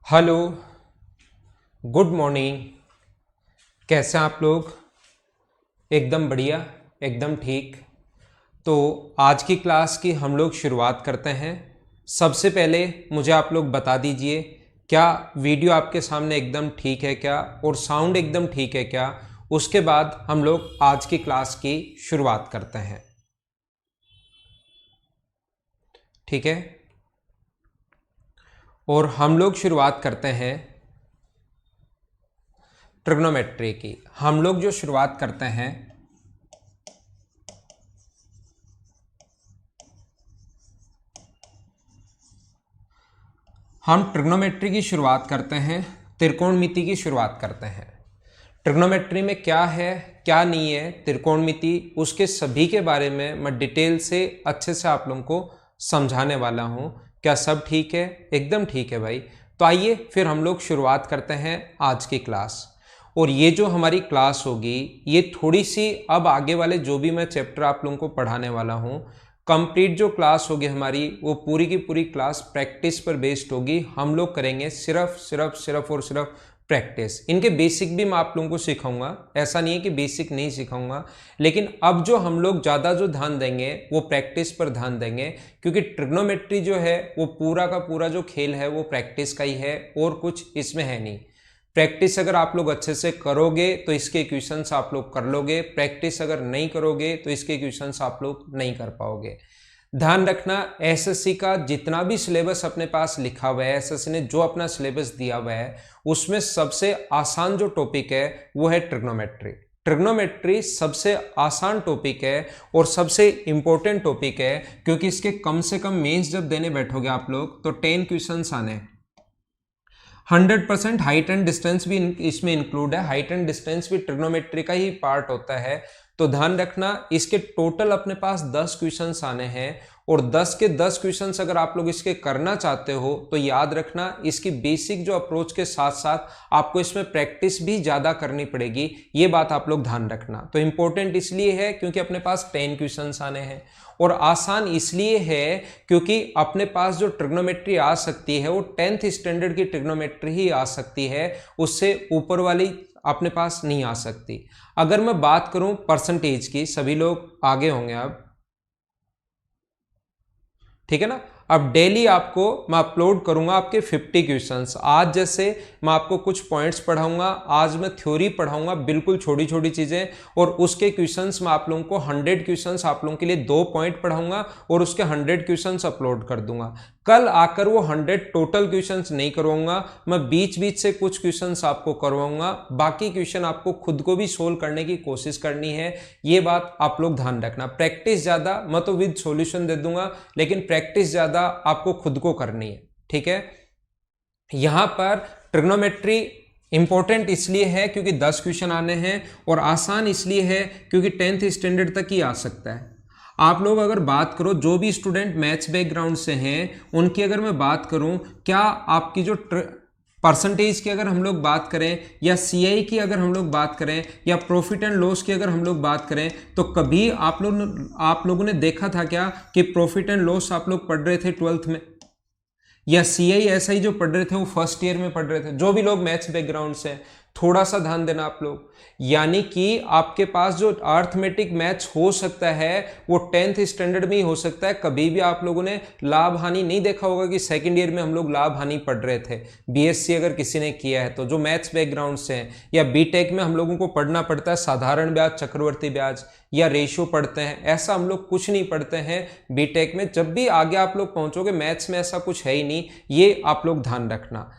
Hello, good morning. कैसे हैं आप लोग? एकदम बढ़िया, एकदम ठीक। तो आज की क्लास की हम लोग शुरुआत करते हैं। सबसे पहले मुझे आप लोग बता दीजिए, क्या वीडियो आपके सामने एकदम ठीक है क्या, और साउंड एकदम ठीक है क्या? उसके बाद हम लोग आज की क्लास की शुरुआत करते हैं। ठीक है, और हम लोग शुरुआत करते हैं ट्रिग्नोमेट्री की। हम लोग जो शुरुआत करते हैं, हम ट्रिग्नोमेट्री की शुरुआत करते हैं, त्रिकोणमिति की शुरुआत करते हैं। ट्रिग्नोमेट्री में क्या है क्या नहीं है, त्रिकोणमिति, उसके सभी के बारे में मैं डिटेल से अच्छे से आप लोगों को समझाने वाला हूं। क्या सब ठीक है? एकदम ठीक है भाई। तो आइए फिर हम लोग शुरुआत करते हैं आज की क्लास। और ये जो हमारी क्लास होगी, ये थोड़ी सी अब आगे वाले जो भी मैं चैप्टर आप लोगों को पढ़ाने वाला हूँ, कंप्लीट जो क्लास होगी हमारी, वो पूरी की पूरी क्लास प्रैक्टिस पर बेस्ड होगी। हम लोग करेंगे सिर्फ और सिर्फ प्रैक्टिस। इनके बेसिक भी मैं आप लोगों को सिखाऊंगा, ऐसा नहीं है कि बेसिक नहीं सिखाऊंगा, लेकिन अब जो हम लोग ज़्यादा जो ध्यान देंगे वो प्रैक्टिस पर ध्यान देंगे, क्योंकि ट्रिग्नोमेट्री जो है वो पूरा का पूरा जो खेल है वो प्रैक्टिस का ही है, और कुछ इसमें है नहीं। प्रैक्टिस अगर आप लोग अच्छे से करोगे तो इसके क्वेश्चंस आप लोग कर लोगे, प्रैक्टिस अगर नहीं करोगे तो इसके क्वेश्चंस आप लोग नहीं कर पाओगे। ध्यान रखना, एसएससी का जितना भी सिलेबस अपने पास लिखा हुआ है, एसएससी ने जो अपना सिलेबस दिया हुआ है, उसमें सबसे आसान जो टॉपिक है वो है ट्रिग्नोमेट्री। ट्रिग्नोमेट्री सबसे आसान टॉपिक है और सबसे इंपॉर्टेंट टॉपिक है, क्योंकि इसके कम से कम मेंस जब देने बैठोगे आप लोग तो 10 क्वेश्चंस आने। 100% हाइट एंड डिस्टेंस भी इसमें इंक्लूड है। हाइट एंड डिस्टेंस भी ट्रिग्नोमेट्री का ही पार्ट होता है। तो ध्यान रखना, इसके टोटल अपने पास 10 क्वेश्चंस आने हैं, और 10 के 10 क्वेश्चंस अगर आप लोग इसके करना चाहते हो तो याद रखना, इसकी बेसिक जो अप्रोच के साथ साथ आपको इसमें प्रैक्टिस भी ज्यादा करनी पड़ेगी। ये बात आप लोग ध्यान रखना। तो इंपॉर्टेंट इसलिए है क्योंकि अपने पास 10 क्वेश्चंस आने हैं, और आसान इसलिए है क्योंकि अपने पास जो ट्रिग्नोमेट्री आ सकती है वो 10th स्टैंडर्ड की ट्रिग्नोमेट्री ही आ सकती है, उससे ऊपर वाली अपने पास नहीं आ सकती। अगर मैं बात करूं परसेंटेज की, सभी लोग आगे होंगे अब, ठीक है ना। अब डेली आपको मैं अपलोड करूंगा आपके 50 क्वेश्चंस। आज जैसे मैं आपको कुछ पॉइंट्स पढ़ाऊंगा, आज मैं थ्योरी पढ़ाऊंगा, बिल्कुल छोटी छोटी चीजें, और उसके क्वेश्चंस मैं आप लोगों को 100 क्वेश्चंस आप लोगों के लिए 2 पॉइंट पढ़ाऊंगा और उसके 100 क्वेश्चंस अपलोड कर दूंगा। कल आकर वो 100 टोटल क्वेश्चंस नहीं करवाऊंगा, मैं बीच बीच से कुछ क्वेश्चंस आपको करवाऊंगा। बाकी क्वेश्चन आपको खुद को भी सोल्व करने की कोशिश करनी है, ये बात आप लोग ध्यान रखना। प्रैक्टिस ज्यादा, मैं तो विद सॉल्यूशन दे दूंगा, लेकिन प्रैक्टिस ज्यादा आपको खुद को करनी है, ठीक है। यहां पर ट्रिग्नोमेट्री इंपॉर्टेंट इसलिए है क्योंकि 10 क्वेश्चन आने हैं, और आसान इसलिए है क्योंकि 10th स्टैंडर्ड तक ही आ सकता है। आप लोग अगर बात करो, जो भी स्टूडेंट मैथ्स बैकग्राउंड से हैं उनकी अगर मैं बात करूं, क्या आपकी जो परसेंटेज की अगर हम लोग बात करें, या सीआई की अगर हम लोग बात करें, या प्रॉफिट एंड लॉस की अगर हम लोग बात करें, तो कभी आप लोगों ने देखा था क्या कि प्रॉफिट एंड लॉस आप लोग पढ़ रहे थे 12th में, या सीआई ऐसा ही जो पढ़ रहे थे वो फर्स्ट ईयर में पढ़ रहे थे? जो भी लोग मैथ्स बैकग्राउंड से, थोड़ा सा ध्यान देना आप लोग। यानी कि आपके पास जो अर्थमेटिक मैथ्स हो सकता है वो 10th स्टैंडर्ड में ही हो सकता है। कभी भी आप लोगों ने लाभ हानि नहीं देखा होगा कि सेकंड ईयर में हम लोग लाभ हानि पढ़ रहे थे। बीएससी अगर किसी ने किया है तो, जो मैथ्स बैकग्राउंड से है, या बीटेक में हम लोगों को पढ़ना पड़ता है साधारण ब्याज, चक्रवर्ती ब्याज, या रेशियो पढ़ते हैं, ऐसा हम लोग कुछ नहीं पढ़ते हैं बीटेक में। जब भी आगे आप लोग पहुंचोगे मैथ्स में ऐसा कुछ है ही नहीं, ये आप लोग ध्यान रखना।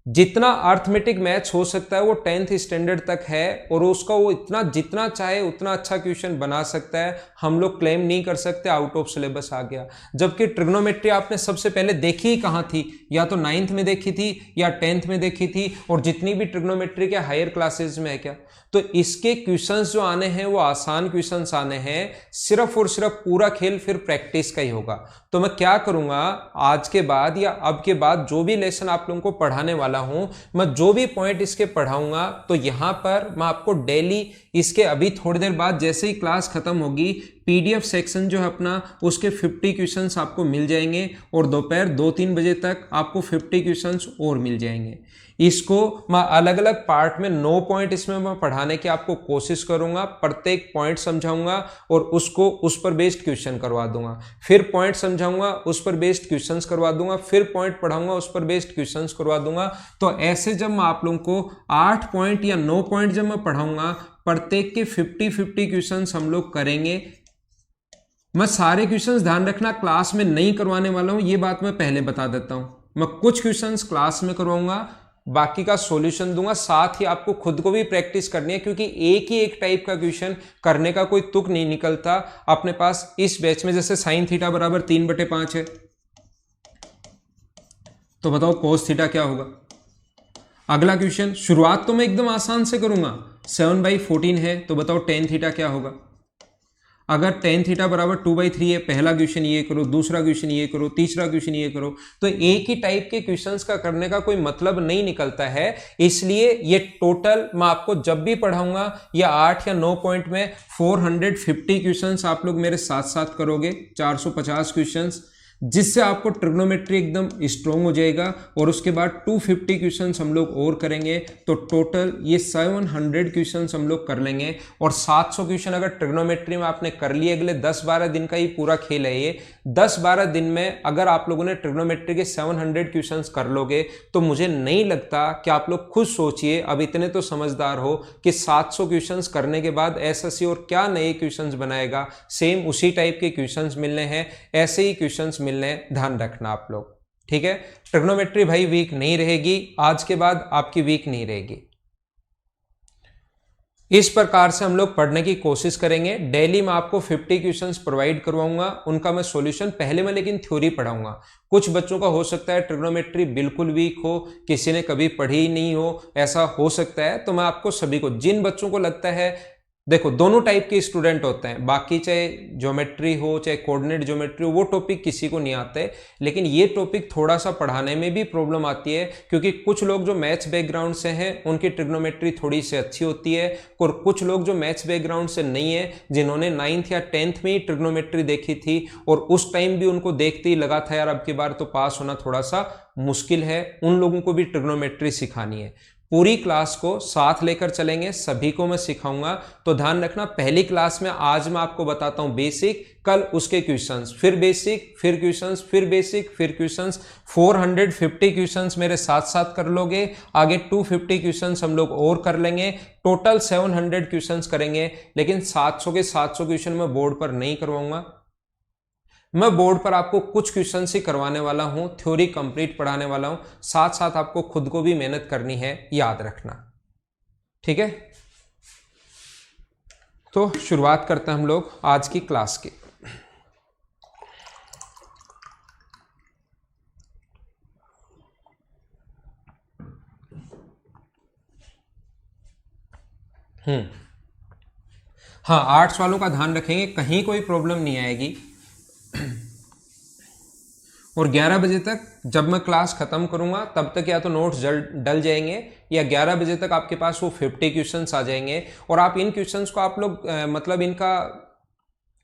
जितना अर्थमेटिक मैथ्स हो सकता है वो 10th स्टैंडर्ड तक है, और उसका वो इतना जितना चाहे उतना अच्छा क्वेश्चन बना सकता है। हम लोग क्लेम नहीं कर सकते आउट ऑफ सिलेबस आ गया। जबकि ट्रिग्नोमेट्री आपने सबसे पहले देखी ही कहाँ थी? या तो 9th में देखी थी या 10th में देखी थी, और जितनी भी ट्रिग्नोमेट्री के हायर क्लासेस में है क्या। तो इसके क्वेश्चंस जो आने हैं वो आसान क्वेश्चंस आने हैं, सिर्फ और सिर्फ पूरा खेल फिर प्रैक्टिस का ही होगा। तो मैं क्या करूंगा, आज के बाद या अब के बाद जो भी लेसन आप लोगों को पढ़ाने वाला हूं, मैं जो भी पॉइंट इसके पढ़ाऊंगा, तो यहां पर मैं आपको डेली इसके, अभी थोड़ी देर बाद जैसे ही क्लास खत्म होगी, PDF सेक्शन जो है अपना, उसके 50 क्वेश्चंस आपको मिल जाएंगे और दोपहर 2-3 बजे तक आपको 50 क्वेश्चंस और मिल जाएंगे। इसको मैं अलग अलग पार्ट में 9 पॉइंट इसमें मैं पढ़ाने की आपको कोशिश करूंगा, प्रत्येक पॉइंट समझाऊंगा और उसको उस पर बेस्ड क्वेश्चन करवा दूंगा, फिर पॉइंट समझाऊंगा उस पर बेस्ड क्वेश्चंस करवा दूंगा, फिर पॉइंट पढ़ाऊंगा उस पर बेस्ड क्वेश्चंस करवा दूंगा। तो ऐसे जब मैं आप लोगों को 8 पॉइंट या 9 पॉइंट जब मैं पढ़ाऊंगा, प्रत्येक के 50-50 क्वेश्चंस हम लोग करेंगे। मैं सारे क्वेश्चंस ध्यान रखना क्लास में नहीं करवाने वाला हूं, ये बात मैं पहले बता देता हूं। मैं कुछ क्वेश्चंस क्लास में करवाऊंगा, बाकी का सॉल्यूशन दूंगा। साथ ही आपको खुद को भी प्रैक्टिस करनी है, क्योंकि एक ही एक टाइप का क्वेश्चन करने का कोई तुक नहीं निकलता अपने पास इस बैच में। जैसे साइन थीटा बराबर 3/5 है, तो बताओ कोस थीटा क्या होगा। अगला क्वेश्चन, शुरुआत तो मैं एकदम आसान से करूंगा, 7/14 है, तो बताओ टेन थीटा क्या होगा। अगर टेन थीटा बराबर 2/3 है, पहला क्वेश्चन ये करो, दूसरा क्वेश्चन ये करो, तीसरा क्वेश्चन ये करो। तो एक ही टाइप के क्वेश्चंस का करने का कोई मतलब नहीं निकलता है। इसलिए ये टोटल मैं आपको जब भी पढ़ाऊंगा, या 8 या 9 पॉइंट में 450 क्वेश्चंस आप लोग मेरे साथ साथ करोगे, 450 क्वेश्चंस, जिससे आपको ट्रिग्नोमेट्री एकदम स्ट्रॉन्ग हो जाएगा। और उसके बाद 250 क्वेश्चंस हम लोग और करेंगे, तो टोटल ये 700 क्वेश्चंस हम लोग कर लेंगे। और 700 क्वेश्चन अगर ट्रिग्नोमेट्री में आपने कर लिए, अगले 10-12 दिन का ही पूरा खेल है ये। 10-12 दिन में अगर आप लोगों ने ट्रिग्नोमेट्री के 700 क्वेश्चंस कर लोगे, तो मुझे नहीं लगता कि आप लोग खुद सोचिए, अब इतने तो समझदार हो कि 700 क्वेश्चंस करने के बाद एसएससी और क्या नए क्वेश्चंस बनाएगा। सेम उसी टाइप के क्वेश्चंस मिलने हैं, ऐसे ही क्वेश्चंस मिलने, ध्यान रखना आप लोग, ठीक है। ट्रिग्नोमेट्री भाई वीक नहीं रहेगी, आज के बाद आपकी वीक नहीं रहेगी। इस प्रकार से हम लोग पढ़ने की कोशिश करेंगे। डेली मैं आपको 50 क्वेश्चंस प्रोवाइड करवाऊंगा, उनका मैं सॉल्यूशन पहले मैं लेकिन थ्योरी पढ़ाऊंगा। कुछ बच्चों का हो सकता है ट्रिग्नोमेट्री बिल्कुल वीक हो, किसी ने कभी पढ़ी ही नहीं हो, ऐसा हो सकता है। तो मैं आपको सभी को, जिन बच्चों को लगता है, देखो दोनों टाइप के स्टूडेंट होते हैं, बाकी चाहे ज्योमेट्री हो चाहे कोऑर्डिनेट ज्योमेट्री हो, वो टॉपिक किसी को नहीं आते, लेकिन ये टॉपिक थोड़ा सा पढ़ाने में भी प्रॉब्लम आती है, क्योंकि कुछ लोग जो मैथ्स बैकग्राउंड से हैं उनकी ट्रिग्नोमेट्री थोड़ी सी अच्छी होती है, और कुछ लोग जो मैथ्स बैकग्राउंड से नहीं है, जिन्होंने 9th या 10th में ही ट्रिग्नोमेट्री देखी थी और उस टाइम भी उनको देखते ही लगा था यार अब की बार तो पास होना थोड़ा सा मुश्किल है, उन लोगों को भी ट्रिग्नोमेट्री सिखानी है। पूरी क्लास को साथ लेकर चलेंगे, सभी को मैं सिखाऊंगा। तो ध्यान रखना, पहली क्लास में आज मैं आपको बताता हूं बेसिक, कल उसके क्वेश्चंस, फिर बेसिक, फिर क्वेश्चंस, फिर बेसिक, फिर क्वेश्चंस। 450 क्वेश्चंस मेरे साथ साथ कर लोगे, आगे 250 क्वेश्चंस हम लोग और कर लेंगे, टोटल 700 क्वेश्चंस करेंगे। लेकिन 700 के 700 क्वेश्चन मैं बोर्ड पर नहीं करवाऊंगा, मैं बोर्ड पर आपको कुछ क्वेश्चन ही करवाने वाला हूं, थ्योरी कंप्लीट पढ़ाने वाला हूं। साथ साथ आपको खुद को भी मेहनत करनी है, याद रखना, ठीक है। तो शुरुआत करते हैं हम लोग आज की क्लास की। हाँ, आर्ट्स वालों का ध्यान रखेंगे, कहीं कोई प्रॉब्लम नहीं आएगी। और 11 बजे तक जब मैं क्लास खत्म करूंगा, तब तक या तो नोट्स डल जाएंगे, या 11 बजे तक आपके पास वो 50 क्वेश्चंस आ जाएंगे। और आप इन क्वेश्चंस को आप लोग मतलब इनका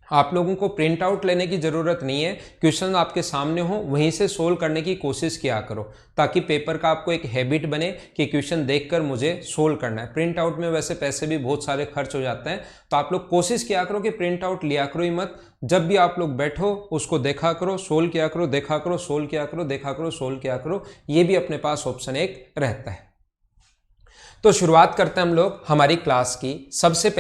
आप लोगों को प्रिंट आउट लेने की जरूरत नहीं है, क्वेश्चन आपके सामने हो, वहीं से सोल्व करने की कोशिश किया करो, ताकि पेपर का आपको एक हैबिट बने कि क्वेश्चन देखकर मुझे सोल्व करना है। प्रिंट आउट में वैसे पैसे भी बहुत सारे खर्च हो जाते हैं, तो आप लोग कोशिश किया करो कि प्रिंट आउट लिया करो ही मत। जब भी आप लोग बैठो उसको देखा करो, सोल्व किया करो, देखा करो, सोल्व किया करो, देखा करो, सोल्व किया करो, ये भी अपने पास ऑप्शन एक रहता है। तो शुरुआत करते हैं हम लोग हमारी क्लास की। सबसे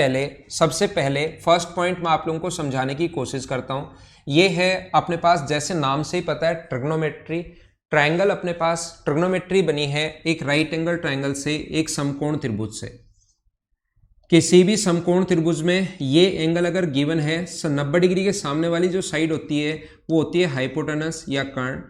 पहले फर्स्ट पॉइंट मैं आप लोगों को समझाने की कोशिश करता हूं। ये है अपने पास, जैसे नाम से ही पता है, ट्रिग्नोमेट्री। ट्रायंगल अपने पास ट्रिग्नोमेट्री बनी है एक राइट एंगल ट्रायंगल से, एक समकोण त्रिभुज से। किसी भी समकोण त्रिभुज में ये एंगल अगर गिवन है, 90 डिग्री के सामने वाली जो साइड होती है वो होती है हाइपोटेनस या कर्ण।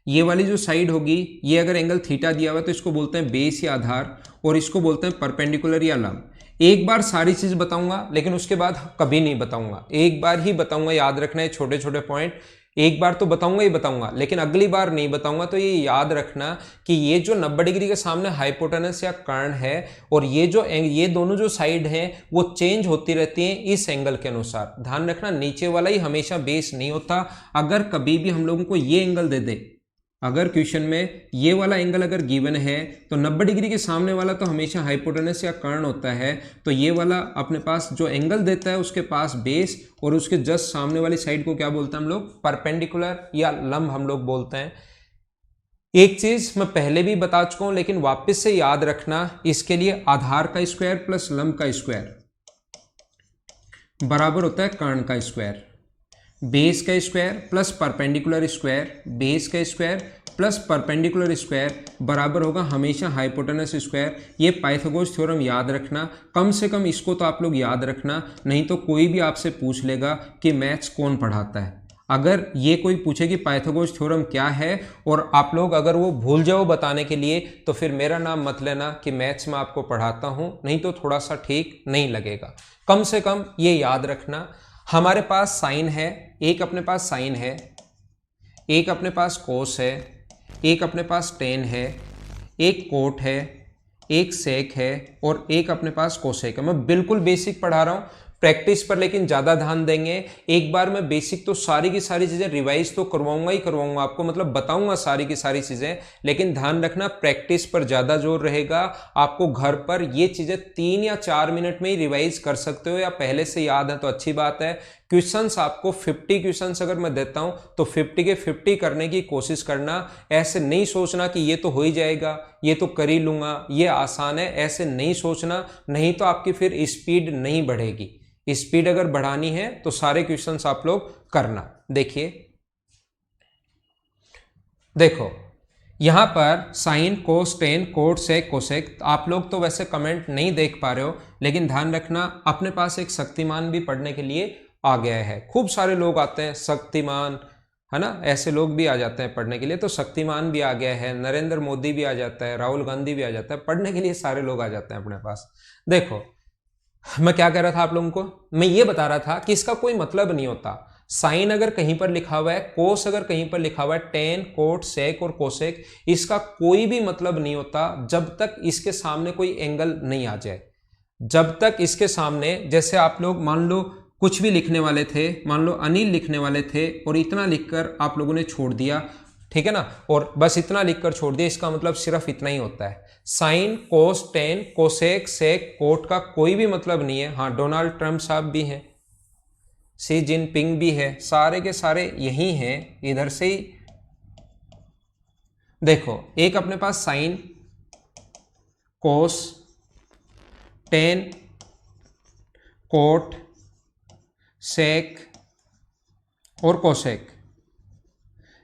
ये वाली जो साइड होगी, ये अगर एंगल थीटा दिया हुआ है तो इसको बोलते हैं बेस या आधार, और इसको बोलते हैं परपेंडिकुलर या लंब। एक बार सारी चीज बताऊंगा, लेकिन उसके बाद कभी नहीं बताऊंगा, एक बार ही बताऊंगा, याद रखना है छोटे छोटे पॉइंट। एक बार तो बताऊंगा ही बताऊंगा, लेकिन अगली बार नहीं बताऊंगा। तो ये याद रखना कि ये जो 90 डिग्री के सामने हाइपोटेनस या कर्ण है, और ये दोनों जो साइड हैं वो चेंज होती रहती हैं इस एंगल के अनुसार। ध्यान रखना, नीचे वाला ही हमेशा बेस नहीं होता। अगर कभी भी हम लोगों को ये एंगल दे दे, अगर क्वेश्चन में ये वाला एंगल अगर गिवन है, तो 90 डिग्री के सामने वाला तो हमेशा हाइपोटेनस या कर्ण होता है। तो ये वाला अपने पास जो एंगल देता है उसके पास बेस, और उसके जस्ट सामने वाली साइड को क्या बोलते हैं हम लोग? परपेंडिकुलर या लंब हम लोग बोलते हैं। एक चीज मैं पहले भी बता चुका हूं, लेकिन वापस से याद रखना, इसके लिए आधार का स्क्वायर प्लस लंब का स्क्वायर बराबर होता है कर्ण का स्क्वायर। बेस का square plus perpendicular square, base का स्क्वायर प्लस परपेंडिकुलर स्क्वायर बराबर होगा हमेशा हाइपोटेनस स्क्वायर। ये पाइथागोरस थ्योरम याद रखना, कम से कम इसको तो आप लोग याद रखना, नहीं तो कोई भी आपसे पूछ लेगा कि मैथ्स कौन पढ़ाता है। अगर ये कोई पूछे कि पाइथागोरस थ्योरम क्या है और आप लोग अगर वो भूल जाओ बताने के लिए, तो फिर मेरा नाम मत लेना कि मैथ्स में आपको पढ़ाता हूँ, नहीं तो थोड़ा सा ठीक नहीं लगेगा। कम से कम ये याद रखना, हमारे पास साइन है, एक अपने पास साइन है, एक अपने पास कोस है, एक अपने पास टेन है, एक कोट है, एक सेक है, और एक अपने पास कोसेक है। मैं बिल्कुल बेसिक पढ़ा रहा हूँ, प्रैक्टिस पर लेकिन ज़्यादा ध्यान देंगे। एक बार मैं बेसिक तो सारी की सारी चीज़ें रिवाइज तो करवाऊंगा ही करवाऊंगा आपको, मतलब बताऊंगा सारी की सारी चीज़ें, लेकिन ध्यान रखना प्रैक्टिस पर ज़्यादा जोर रहेगा। आपको घर पर ये चीज़ें 3 या 4 मिनट में ही रिवाइज कर सकते हो, या पहले से याद है तो अच्छी बात है। क्वेश्चंस आपको 50 क्वेश्चंस अगर मैं देता हूं तो 50 के 50 करने की कोशिश करना। ऐसे नहीं सोचना कि ये तो हो ही जाएगा, ये तो कर ही लूंगा, ये आसान है, ऐसे नहीं सोचना, नहीं तो आपकी फिर स्पीड नहीं बढ़ेगी। स्पीड अगर बढ़ानी है तो सारे क्वेश्चंस आप लोग करना। देखो यहां पर साइन, कोस, टेन, कोट, सेक, कोसेक, आप लोग तो वैसे कमेंट नहीं देख पा रहे हो, लेकिन ध्यान रखना अपने पास एक शक्तिमान भी पढ़ने के लिए आ गया है। खूब सारे लोग आते हैं, शक्तिमान है ना, ऐसे लोग भी आ जाते हैं पढ़ने के लिए, तो शक्तिमान भी आ गया है, नरेंद्र मोदी भी आ जाता है, राहुल गांधी भी आ जाता है, पढ़ने के लिए सारे लोग आ जाते हैं अपने पास। देखो मैं क्या कह रहा था आप लोगों को, मैं ये बता रहा था कि इसका कोई मतलब नहीं होता। साइन अगर कहीं पर लिखा हुआ है, कोस अगर कहीं पर लिखा हुआ है, टेन, कोट, सेक और कोसेक, इसका कोई भी मतलब नहीं होता जब तक इसके सामने कोई एंगल नहीं आ जाए। जब तक इसके सामने, जैसे आप लोग मान लो कुछ भी लिखने वाले थे, मान लो अनिल लिखने वाले थे और इतना लिखकर आप लोगों ने छोड़ दिया, ठीक है ना, और बस इतना लिखकर छोड़ दिया, इसका मतलब सिर्फ इतना ही होता है। साइन, कोस, टेन, कोसेक, सेक, कोट का कोई भी मतलब नहीं है। हाँ, डोनाल्ड ट्रंप साहब भी हैं, शी जिनपिंग भी है, सारे के सारे यही हैं, इधर से ही। देखो एक अपने पास sine, cos, tan, cot, sec और कोसेक,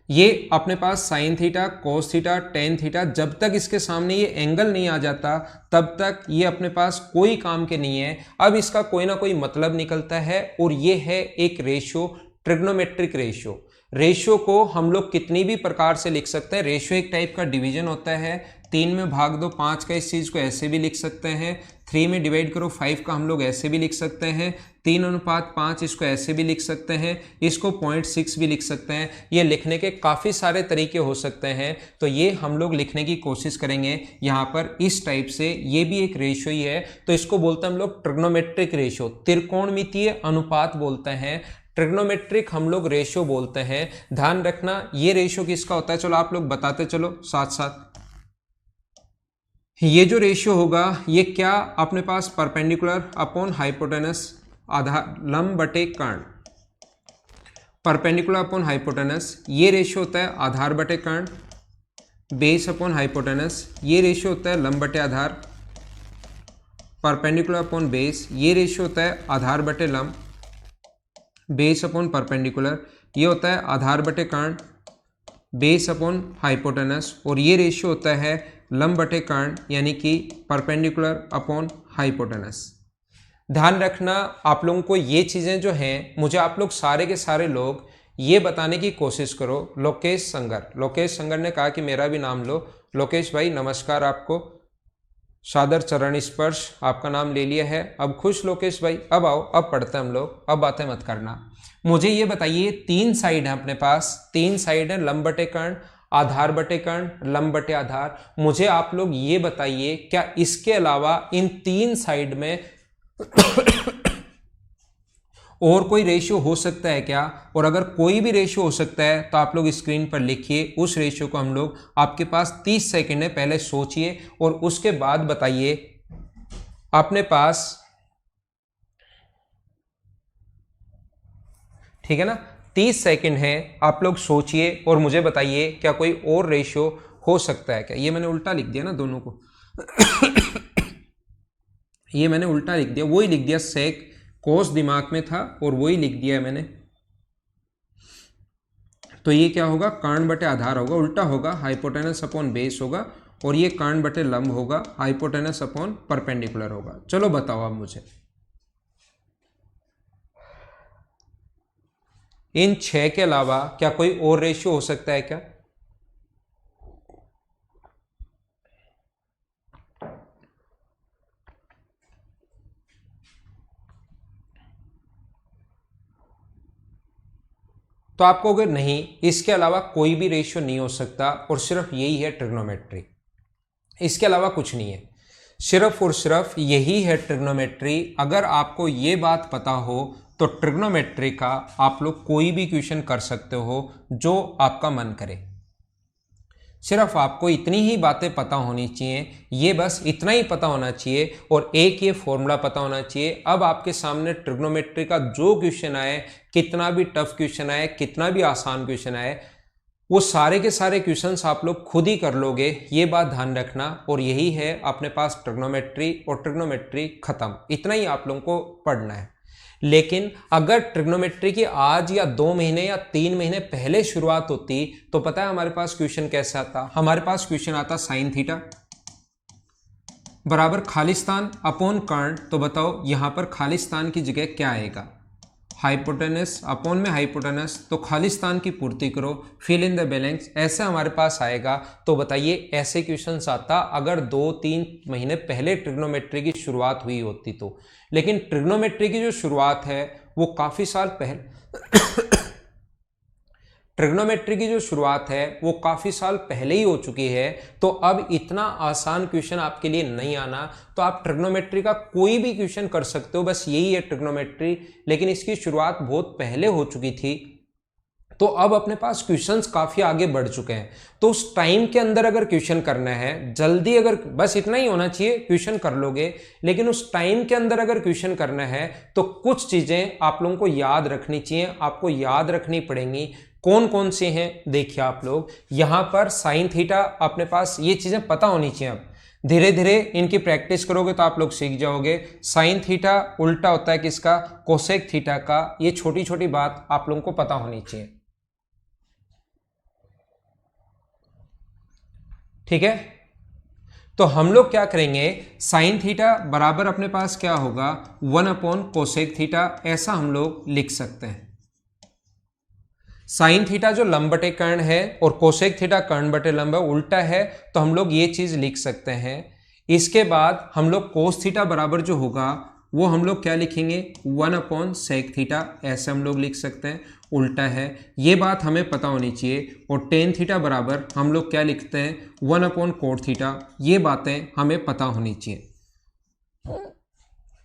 ये अपने पास sine theta, cos theta, tan theta, जब तक इसके सामने ये एंगल नहीं आ जाता तब तक ये अपने पास कोई काम के नहीं है। अब इसका कोई ना कोई मतलब निकलता है, और ये है एक रेशियो, ट्रिग्नोमेट्रिक रेशियो। रेशियो को हम लोग कितनी भी प्रकार से लिख सकते हैं। रेशियो एक टाइप का डिवीजन होता है, 3 में भाग दो 5 का, इस चीज को ऐसे भी लिख सकते हैं। 3 में डिवाइड करो 5 का हम लोग ऐसे भी लिख सकते हैं। 3:5 इसको ऐसे भी लिख सकते हैं, इसको 0.6 भी लिख सकते हैं। ये लिखने के काफ़ी सारे तरीके हो सकते हैं, तो ये हम लोग लिखने की कोशिश करेंगे यहाँ पर इस टाइप से। ये भी एक रेशियो ही है, तो इसको बोलते हैं हम लोग ट्रिग्नोमेट्रिक रेशियो, त्रिकोणमितीय अनुपात बोलते हैं। ट्रिग्नोमेट्रिक हम लोग रेशियो बोलते हैं। ध्यान रखना ये रेशियो किसका होता है, चलो आप लोग बताते चलो साथ साथ। ये जो रेशियो होगा ये क्या अपने पास परपेंडिकुलर अपॉन हाइपोटेनस, आधार लंब बटे कर्ण, परपेंडिकुलर अपॉन हाइपोटेनस, ये रेशियो होता है आधार बटे कर्ण। बेस अपॉन हाइपोटेनस, ये रेशियो होता है लंब बटे आधार। परपेंडिकुलर अपॉन बेस, ये रेशियो होता है आधार बटे लंब। बेस अपॉन परपेंडिकुलर, ये होता है आधार बटे कर्ण। बेस अपॉन हाइपोटेनस, और ये रेशियो होता है लंब बटे कर्ण, यानी कि परपेंडिकुलर अपॉन हाइपोटेनस। ध्यान रखना आप लोगों को ये चीज़ें जो हैं, मुझे आप लोग सारे के सारे लोग ये बताने की कोशिश करो। लोकेश संगर ने कहा कि मेरा भी नाम लो। लोकेश भाई नमस्कार आपको। सादर चरण स्पर्श, आपका नाम ले लिया है। अब खुश लोकेश भाई, अब आओ, अब पढ़ते हैं हम लोग, अब बातें मत करना। मुझे ये बताइए, 3 साइड है अपने पास, 3 साइड है, लंब बटे कर्ण, आधार बटे कर्ण, लंब बटे आधार। मुझे आप लोग ये बताइए, क्या इसके अलावा इन 3 साइड में और कोई रेशियो हो सकता है क्या? और अगर कोई भी रेशियो हो सकता है तो आप लोग स्क्रीन पर लिखिए, उस रेशियो को हम लोग, आपके पास 30 सेकंड है, पहले सोचिए और उसके बाद बताइए। अपने पास, ठीक है ना, 30 सेकंड है, आप लोग सोचिए और मुझे बताइए क्या कोई और रेशियो हो सकता है क्या? ये मैंने उल्टा लिख दिया ना दोनों को ये मैंने उल्टा लिख दिया, वही लिख दिया, सेक कोस दिमाग में था और वही लिख दिया है मैंने। तो ये क्या होगा, कर्ण बटे आधार होगा, उल्टा होगा, हाइपोटेनस अपॉन बेस होगा, और ये कर्ण बटे लंब होगा, हाइपोटेनस अपॉन परपेंडिकुलर होगा। चलो बताओ आप मुझे, इन 6 के अलावा क्या कोई और रेशियो हो सकता है क्या? तो आप कहोगे नहीं, इसके अलावा कोई भी रेशियो नहीं हो सकता और सिर्फ यही है ट्रिग्नोमेट्री, इसके अलावा कुछ नहीं है, सिर्फ और सिर्फ यही है ट्रिग्नोमेट्री। अगर आपको ये बात पता हो तो ट्रिग्नोमेट्री का आप लोग कोई भी क्वेश्चन कर सकते हो जो आपका मन करे। सिर्फ आपको इतनी ही बातें पता होनी चाहिए, ये बस इतना ही पता होना चाहिए और एक ये फॉर्मूला पता होना चाहिए। अब आपके सामने ट्रिग्नोमेट्री का जो क्वेश्चन आए, कितना भी टफ क्वेश्चन आए, कितना भी आसान क्वेश्चन आए, वो सारे के सारे क्वेश्चंस आप लोग खुद ही कर लोगे, ये बात ध्यान रखना। और यही है अपने पास ट्रिग्नोमेट्री, और ट्रिग्नोमेट्री खत्म, इतना ही आप लोगों को पढ़ना है। लेकिन अगर ट्रिग्नोमेट्री की आज या 2 महीने या 3 महीने पहले शुरुआत होती तो पता है हमारे पास क्वेश्चन कैसे आता? हमारे पास क्वेश्चन आता साइन थीटा बराबर खालिस्तान अपॉन कर्ण। तो बताओ यहां पर खालिस्तान की जगह क्या आएगा? हाइपोटेनस अपॉन में हाइपोटेनस, तो खालिस्तान की पूर्ति करो, फिल इन द बैलेंस, ऐसे हमारे पास आएगा। तो बताइए ऐसे क्वेश्चंस आता अगर 2-3 महीने पहले ट्रिग्नोमेट्री की शुरुआत हुई होती तो। लेकिन ट्रिग्नोमेट्री की जो शुरुआत है वो काफी साल पहले ट्रिग्नोमेट्री की जो शुरुआत है वो काफी साल पहले ही हो चुकी है। तो अब इतना आसान क्वेश्चन आपके लिए नहीं आना, तो आप ट्रिग्नोमेट्री का कोई भी क्वेश्चन कर सकते हो, बस यही है ट्रिग्नोमेट्री। लेकिन इसकी शुरुआत बहुत पहले हो चुकी थी, तो अब अपने पास क्वेश्चंस काफी आगे बढ़ चुके हैं। तो उस टाइम के अंदर अगर क्वेश्चन करना है, जल्दी अगर, बस इतना ही होना चाहिए, क्वेश्चन कर लोगे। लेकिन उस टाइम के अंदर अगर क्वेश्चन करना है तो कुछ चीजें आप लोगों को याद रखनी चाहिए, आपको याद रखनी पड़ेंगी। कौन कौन से हैं देखिए आप लोग, यहां पर साइन थीटा अपने पास, ये चीजें पता होनी चाहिए। अब धीरे धीरे इनकी प्रैक्टिस करोगे तो आप लोग सीख जाओगे। साइन थीटा उल्टा होता है किसका? कोसेक थीटा का। ये छोटी छोटी बात आप लोगों को पता होनी चाहिए, ठीक है। तो हम लोग क्या करेंगे, साइन थीटा बराबर अपने पास क्या होगा, 1 अपॉन कोसेक थीटा, ऐसा हम लोग लिख सकते हैं। साइन थीटा जो लंब बटे कर्ण है और कोसेक थीटा कर्ण बटे लंब है, उल्टा है, तो हम लोग ये चीज लिख सकते हैं। इसके बाद हम लोग कोस थीटा बराबर जो होगा वो हम लोग क्या लिखेंगे, 1 अपॉन सेक थीटा, ऐसे हम लोग लिख सकते हैं, उल्टा है, ये बात हमें पता होनी चाहिए। और टेन थीटा बराबर हम लोग क्या लिखते हैं, 1 अपॉन कोट थीटा, ये बातें हमें पता होनी चाहिए।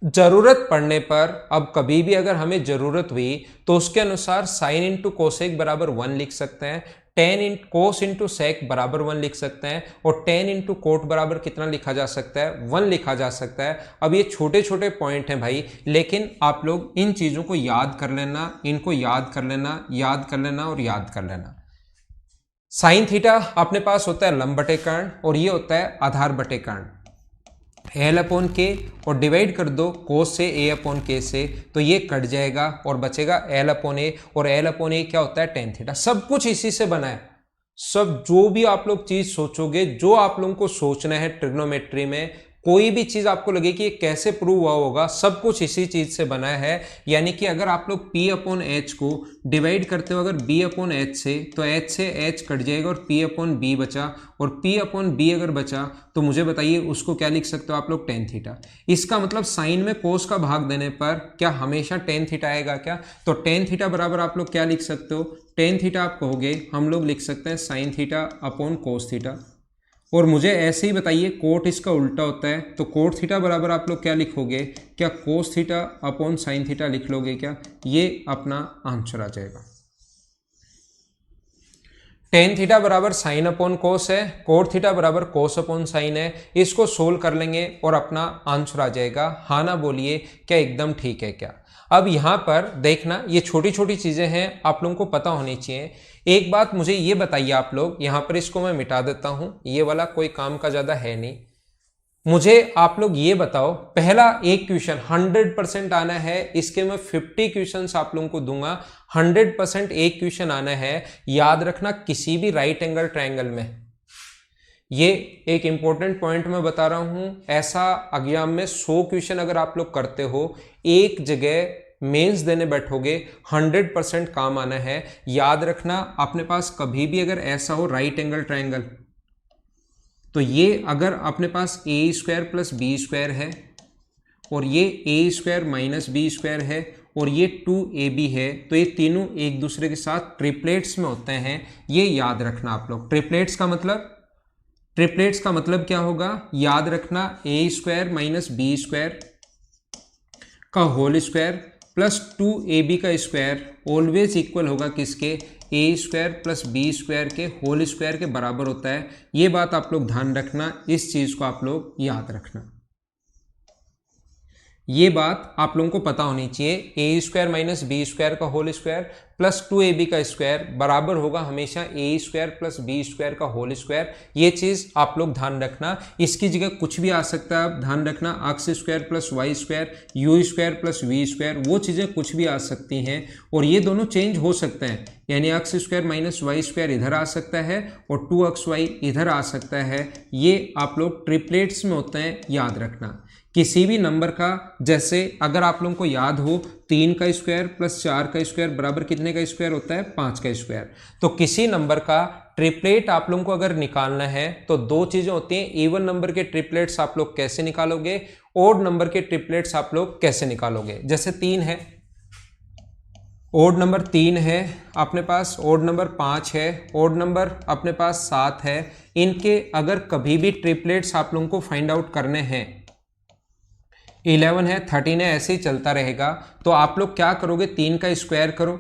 जरूरत पड़ने पर, अब कभी भी अगर हमें जरूरत हुई तो उसके अनुसार साइन इंटू कोसेक बराबर 1 लिख सकते हैं, ten in cos into sec बराबर 1 लिख सकते हैं, और टेन इंटू कोट बराबर कितना लिखा जा सकता है, 1 लिखा जा सकता है। अब ये छोटे छोटे पॉइंट हैं भाई, लेकिन आप लोग इन चीजों को याद कर लेना, इनको याद कर लेना, याद कर लेना और याद कर लेना। साइन थीटा अपने पास होता है लंब बटे कर्ण और ये होता है आधार बटे कर्ण, एल अपॉन के, और डिवाइड कर दो कोस से ए अपॉन के से, तो ये कट जाएगा और बचेगा एल अपॉन ए, और एल अपॉन ए क्या होता है, टेन थीटा। सब कुछ इसी से बना है। सब जो भी आप लोग चीज सोचोगे, जो आप लोगों को सोचना है ट्रिग्नोमेट्री में, कोई भी चीज आपको लगे कि ये कैसे प्रूव हुआ होगा, सब कुछ इसी चीज से बना है। यानी कि अगर आप लोग P अपॉन H को डिवाइड करते हो अगर B अपॉन H से, तो H से H कट जाएगा और P अपॉन B बचा, और P अपॉन B अगर बचा तो मुझे बताइए उसको क्या लिख सकते हो आप लोग, टेन थीटा। इसका मतलब साइन में कोस का भाग देने पर क्या हमेशा टेन थीटा आएगा क्या? तो टेन थीटा बराबर आप लोग क्या लिख सकते हो, टेन थीटा आप कहोगे, हम लोग लिख सकते हैं sine theta upon cos theta. और मुझे ऐसे ही बताइए कोट इसका उल्टा होता है, तो कोट थीटा बराबर आप लोग क्या लिखोगे, क्या cos theta upon sine theta लिख लोगे क्या? ये अपना आंसर आ जाएगा। टेन थीटा बराबर साइन अपॉन कोस है, कोट थीटा बराबर कोस अपॉन साइन है। इसको सोल्व कर लेंगे और अपना आंसर आ जाएगा। हाँ ना बोलिए, क्या एकदम ठीक है क्या? अब यहाँ पर देखना, ये छोटी छोटी चीजें हैं, आप लोगों को पता होनी चाहिए। एक बात मुझे ये बताइए आप लोग, यहाँ पर इसको मैं मिटा देता हूं, ये वाला कोई काम का ज्यादा है नहीं। मुझे आप लोग ये बताओ, पहला एक क्वेश्चन 100% आना है, इसके मैं 50 क्वेश्चंस आप लोगों को दूंगा। 100% एक क्वेश्चन आना है, याद रखना किसी भी राइट एंगल ट्रायंगल में। ये एक इंपॉर्टेंट पॉइंट मैं बता रहा हूं, ऐसा एग्जाम में 100 क्वेश्चन अगर आप लोग करते हो, एक जगह मेंस देने बैठोगे, 100% काम आना है। याद रखना अपने पास कभी भी अगर ऐसा हो राइट एंगल ट्रायंगल, तो ये अगर अपने पास ए स्क्वायर प्लस बी स्क्वायर है, और ये ए स्क्वायर माइनस बी स्क्वायर है, और ये 2ab है, तो ये तीनों एक दूसरे के साथ ट्रिपलेट्स में होते हैं। ये याद रखना आप लोग। ट्रिपलेट्स का मतलब क्या होगा, याद रखना ए स्क्वायर माइनस बी स्क्वायर का होल स्क्वायर प्लस 2ab का स्क्वायर ऑलवेज इक्वल होगा किसके, ए स्क्वायर प्लस बी स्क्वायर के होल स्क्वायर के बराबर होता है। ये बात आप लोग ध्यान रखना, इस चीज को आप लोग याद रखना, ये बात आप लोगों को पता होनी चाहिए। ए स्क्वायर माइनस बी स्क्वायर का होल स्क्वायर प्लस 2ab का स्क्वायर बराबर होगा हमेशा ए स्क्वायर प्लस बी स्क्वायर का होल स्क्वायर। ये चीज आप लोग ध्यान रखना। इसकी जगह कुछ भी आ सकता है, आप ध्यान रखना, x square plus y square, u square plus v square, वो चीजें कुछ भी आ सकती हैं, और ये दोनों चेंज हो सकते हैं। यानी x square minus y square इधर आ सकता है और 2xy इधर आ सकता है। ये आप लोग ट्रिपलेट्स में होते हैं, याद रखना। किसी भी नंबर का, जैसे अगर आप लोगों को याद हो 3 का स्क्वायर प्लस 4 का स्क्वायर बराबर कितने का स्क्वायर होता है, 5 का स्क्वायर। तो किसी नंबर का ट्रिपलेट आप लोगों को अगर निकालना है तो दो चीजें होती हैं, इवन नंबर के ट्रिपलेट्स आप लोग कैसे निकालोगे, ओड नंबर के ट्रिपलेट्स आप लोग कैसे निकालोगे। जैसे 3 है, ओड नंबर 3 है अपने पास, ओड नंबर 5 है, ओड नंबर अपने पास 7 है। इनके अगर कभी भी ट्रिपलेट्स आप लोगों को फाइंड आउट करने हैं, 11 है, 13 है, ऐसे ही चलता रहेगा, तो आप लोग क्या करोगे, 3 का स्क्वायर करो,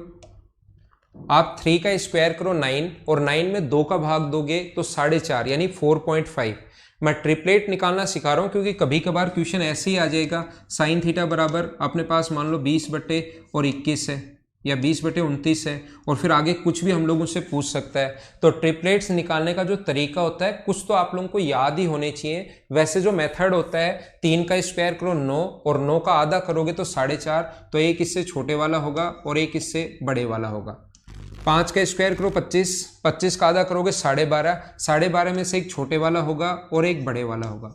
आप 3 का स्क्वायर करो 9, और 9 में 2 का भाग दोगे तो 4.5 यानी 4.5। मैं ट्रिपलेट निकालना सिखा रहा हूं क्योंकि कभी कभार क्वेश्चन ऐसे ही आ जाएगा। साइन थीटा बराबर अपने पास मान लो 20/21 है, या 20/29 है, और फिर आगे कुछ भी हम लोग उससे पूछ सकता है। तो ट्रिपलेट्स निकालने का जो तरीका होता है कुछ तो आप लोगों को याद ही होने चाहिए। वैसे जो मेथड होता है, 3 का स्क्वायर करो 9, और 9 का आधा करोगे तो 4.5, तो एक इससे छोटे वाला होगा और एक इससे बड़े वाला होगा। 5 का स्क्वायर करो 25, 25 का आधा करोगे 12.5, 12.5 में से एक छोटे वाला होगा और एक बड़े वाला होगा।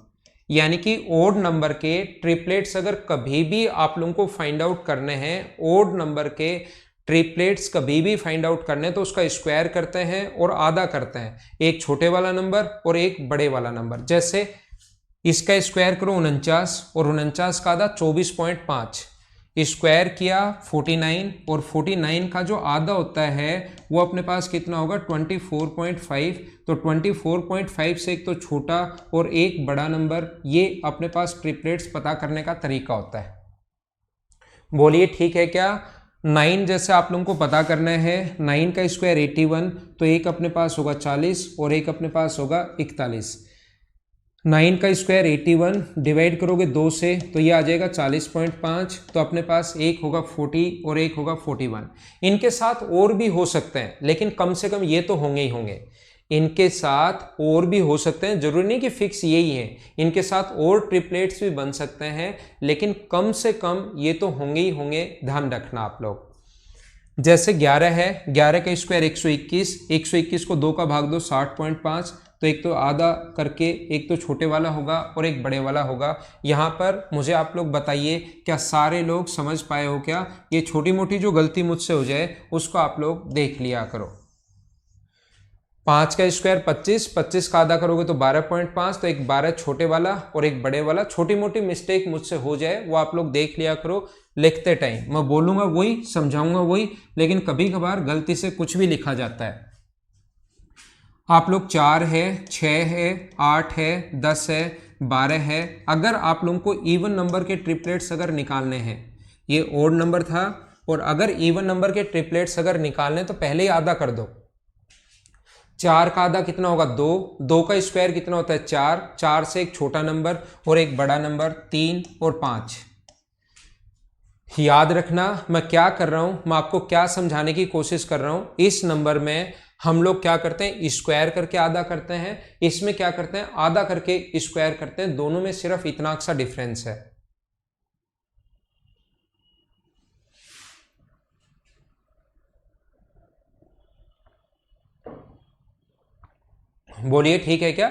यानी कि ओड नंबर के ट्रिपलेट्स अगर कभी भी आप लोगों को फाइंड आउट करने हैं, ओड नंबर के ट्रिपलेट्स कभी भी फाइंड आउट करने हैं, तो उसका स्क्वायर करते हैं और आधा करते हैं, एक छोटे वाला नंबर और एक बड़े वाला नंबर। जैसे इसका स्क्वायर करो 49, और 49 का आधा 24.5, स्क्वायर किया 49, और 49 का जो आधा होता है वो अपने पास कितना होगा 24.5। तो 24.5 से एक तो छोटा और एक बड़ा नंबर, ये अपने पास ट्रिपलेट्स पता करने का तरीका होता है। बोलिए ठीक है क्या? 9 जैसे आप लोगों को पता करना है, 9 का स्क्वायर 81, तो एक अपने पास होगा 40 और एक अपने पास होगा 41। 9 का स्क्वायर 81 डिवाइड करोगे 2 से तो ये आ जाएगा 40.5, तो अपने पास एक होगा 40 और एक होगा 41। इनके साथ और भी हो सकते हैं, लेकिन कम से कम ये तो होंगे ही होंगे। इनके साथ और भी हो सकते हैं, जरूरी नहीं कि फिक्स यही है, इनके साथ और ट्रिपलेट्स भी बन सकते हैं, लेकिन कम से कम ये तो होंगे ही होंगे, ध्यान रखना आप लोग। जैसे 11 है, 11 का स्क्वायर 121, 121 को 2 का भाग दो 60.5, तो एक तो आधा करके एक तो छोटे वाला होगा और एक बड़े वाला होगा। यहाँ पर मुझे आप लोग बताइए क्या सारे लोग समझ पाए हो क्या? ये छोटी मोटी जो गलती मुझसे हो जाए उसको आप लोग देख लिया करो। 5 का स्क्वायर 25, 25 का आधा करोगे तो 12.5, तो एक 12 छोटे वाला और एक बड़े वाला। छोटी मोटी मिस्टेक मुझसे हो जाए वो आप लोग देख लिया करो लिखते टाइम। मैं बोलूंगा वही, समझाऊंगा वही, लेकिन कभी कभार गलती से कुछ भी लिखा जाता है। आप लोग 4 है, 6 है, 8 है, 10 है, 12 है। अगर आप लोगों को इवन नंबर के ट्रिपलेट्स अगर निकालने हैं, ये ओड नंबर था, और अगर इवन नंबर के ट्रिपलेट्स अगर निकालने तो पहले ही आधा कर दो। 4 का आधा कितना होगा? 2। 2 का स्क्वायर कितना होता है? 4। 4 से एक छोटा नंबर और एक बड़ा नंबर 3 और 5। याद रखना मैं क्या कर रहा हूं, मैं आपको क्या समझाने की कोशिश कर रहा हूं। इस नंबर में हम लोग क्या करते हैं? स्क्वायर करके आधा करते हैं। इसमें क्या करते हैं? आधा करके स्क्वायर करते हैं। दोनों में सिर्फ इतना सा डिफरेंस है। बोलिए ठीक है क्या?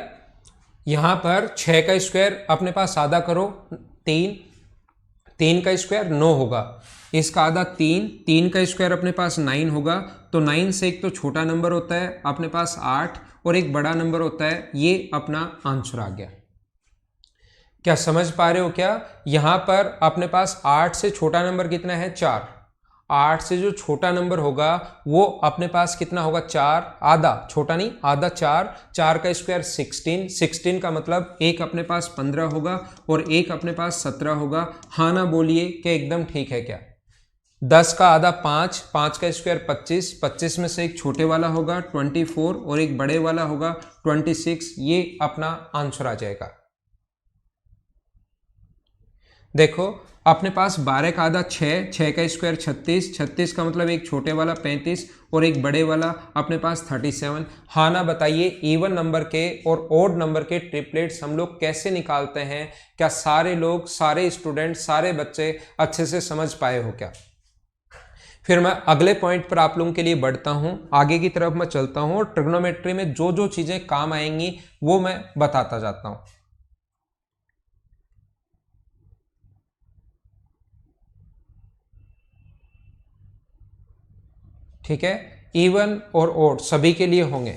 यहां पर 6 का स्क्वायर अपने पास आधा करो 3, 3 का स्क्वायर 9 होगा। इसका आधा 3, 3 का स्क्वायर अपने पास 9 होगा। तो 9 से एक तो छोटा नंबर होता है अपने पास 8 और एक बड़ा नंबर होता है, ये अपना आंसर आ गया। क्या समझ पा रहे हो क्या? यहां पर अपने पास 8 से छोटा नंबर कितना है? 4। 8 से जो छोटा नंबर होगा वो अपने पास कितना होगा? 4। आधा, छोटा नहीं, आधा 4। 4 का स्क्वायर 16, 16 का मतलब एक अपने पास 15 होगा और एक अपने पास 17 होगा। हाँ ना बोलिए क्या एकदम ठीक है क्या? 10 का आधा 5, 5 का स्क्वायर 25, 25 में से एक छोटे वाला होगा 24 और एक बड़े वाला होगा 26। ये अपना आंसर आ जाएगा। देखो अपने पास 12 का आधा 6, 6 का स्क्वायर 36, 36 का मतलब एक छोटे वाला 35 और एक बड़े वाला अपने पास 37। हाँ ना बताइए इवन नंबर के और ओड नंबर के ट्रिपलेट्स हम लोग कैसे निकालते हैं? क्या सारे लोग, सारे स्टूडेंट, सारे बच्चे अच्छे से समझ पाए हो क्या? फिर मैं अगले पॉइंट पर आप लोगों के लिए बढ़ता हूं, आगे की तरफ मैं चलता हूं और ट्रिग्नोमेट्री में जो जो चीजें काम आएंगी वो मैं बताता जाता हूं। ठीक है, इवन और ओड सभी के लिए होंगे।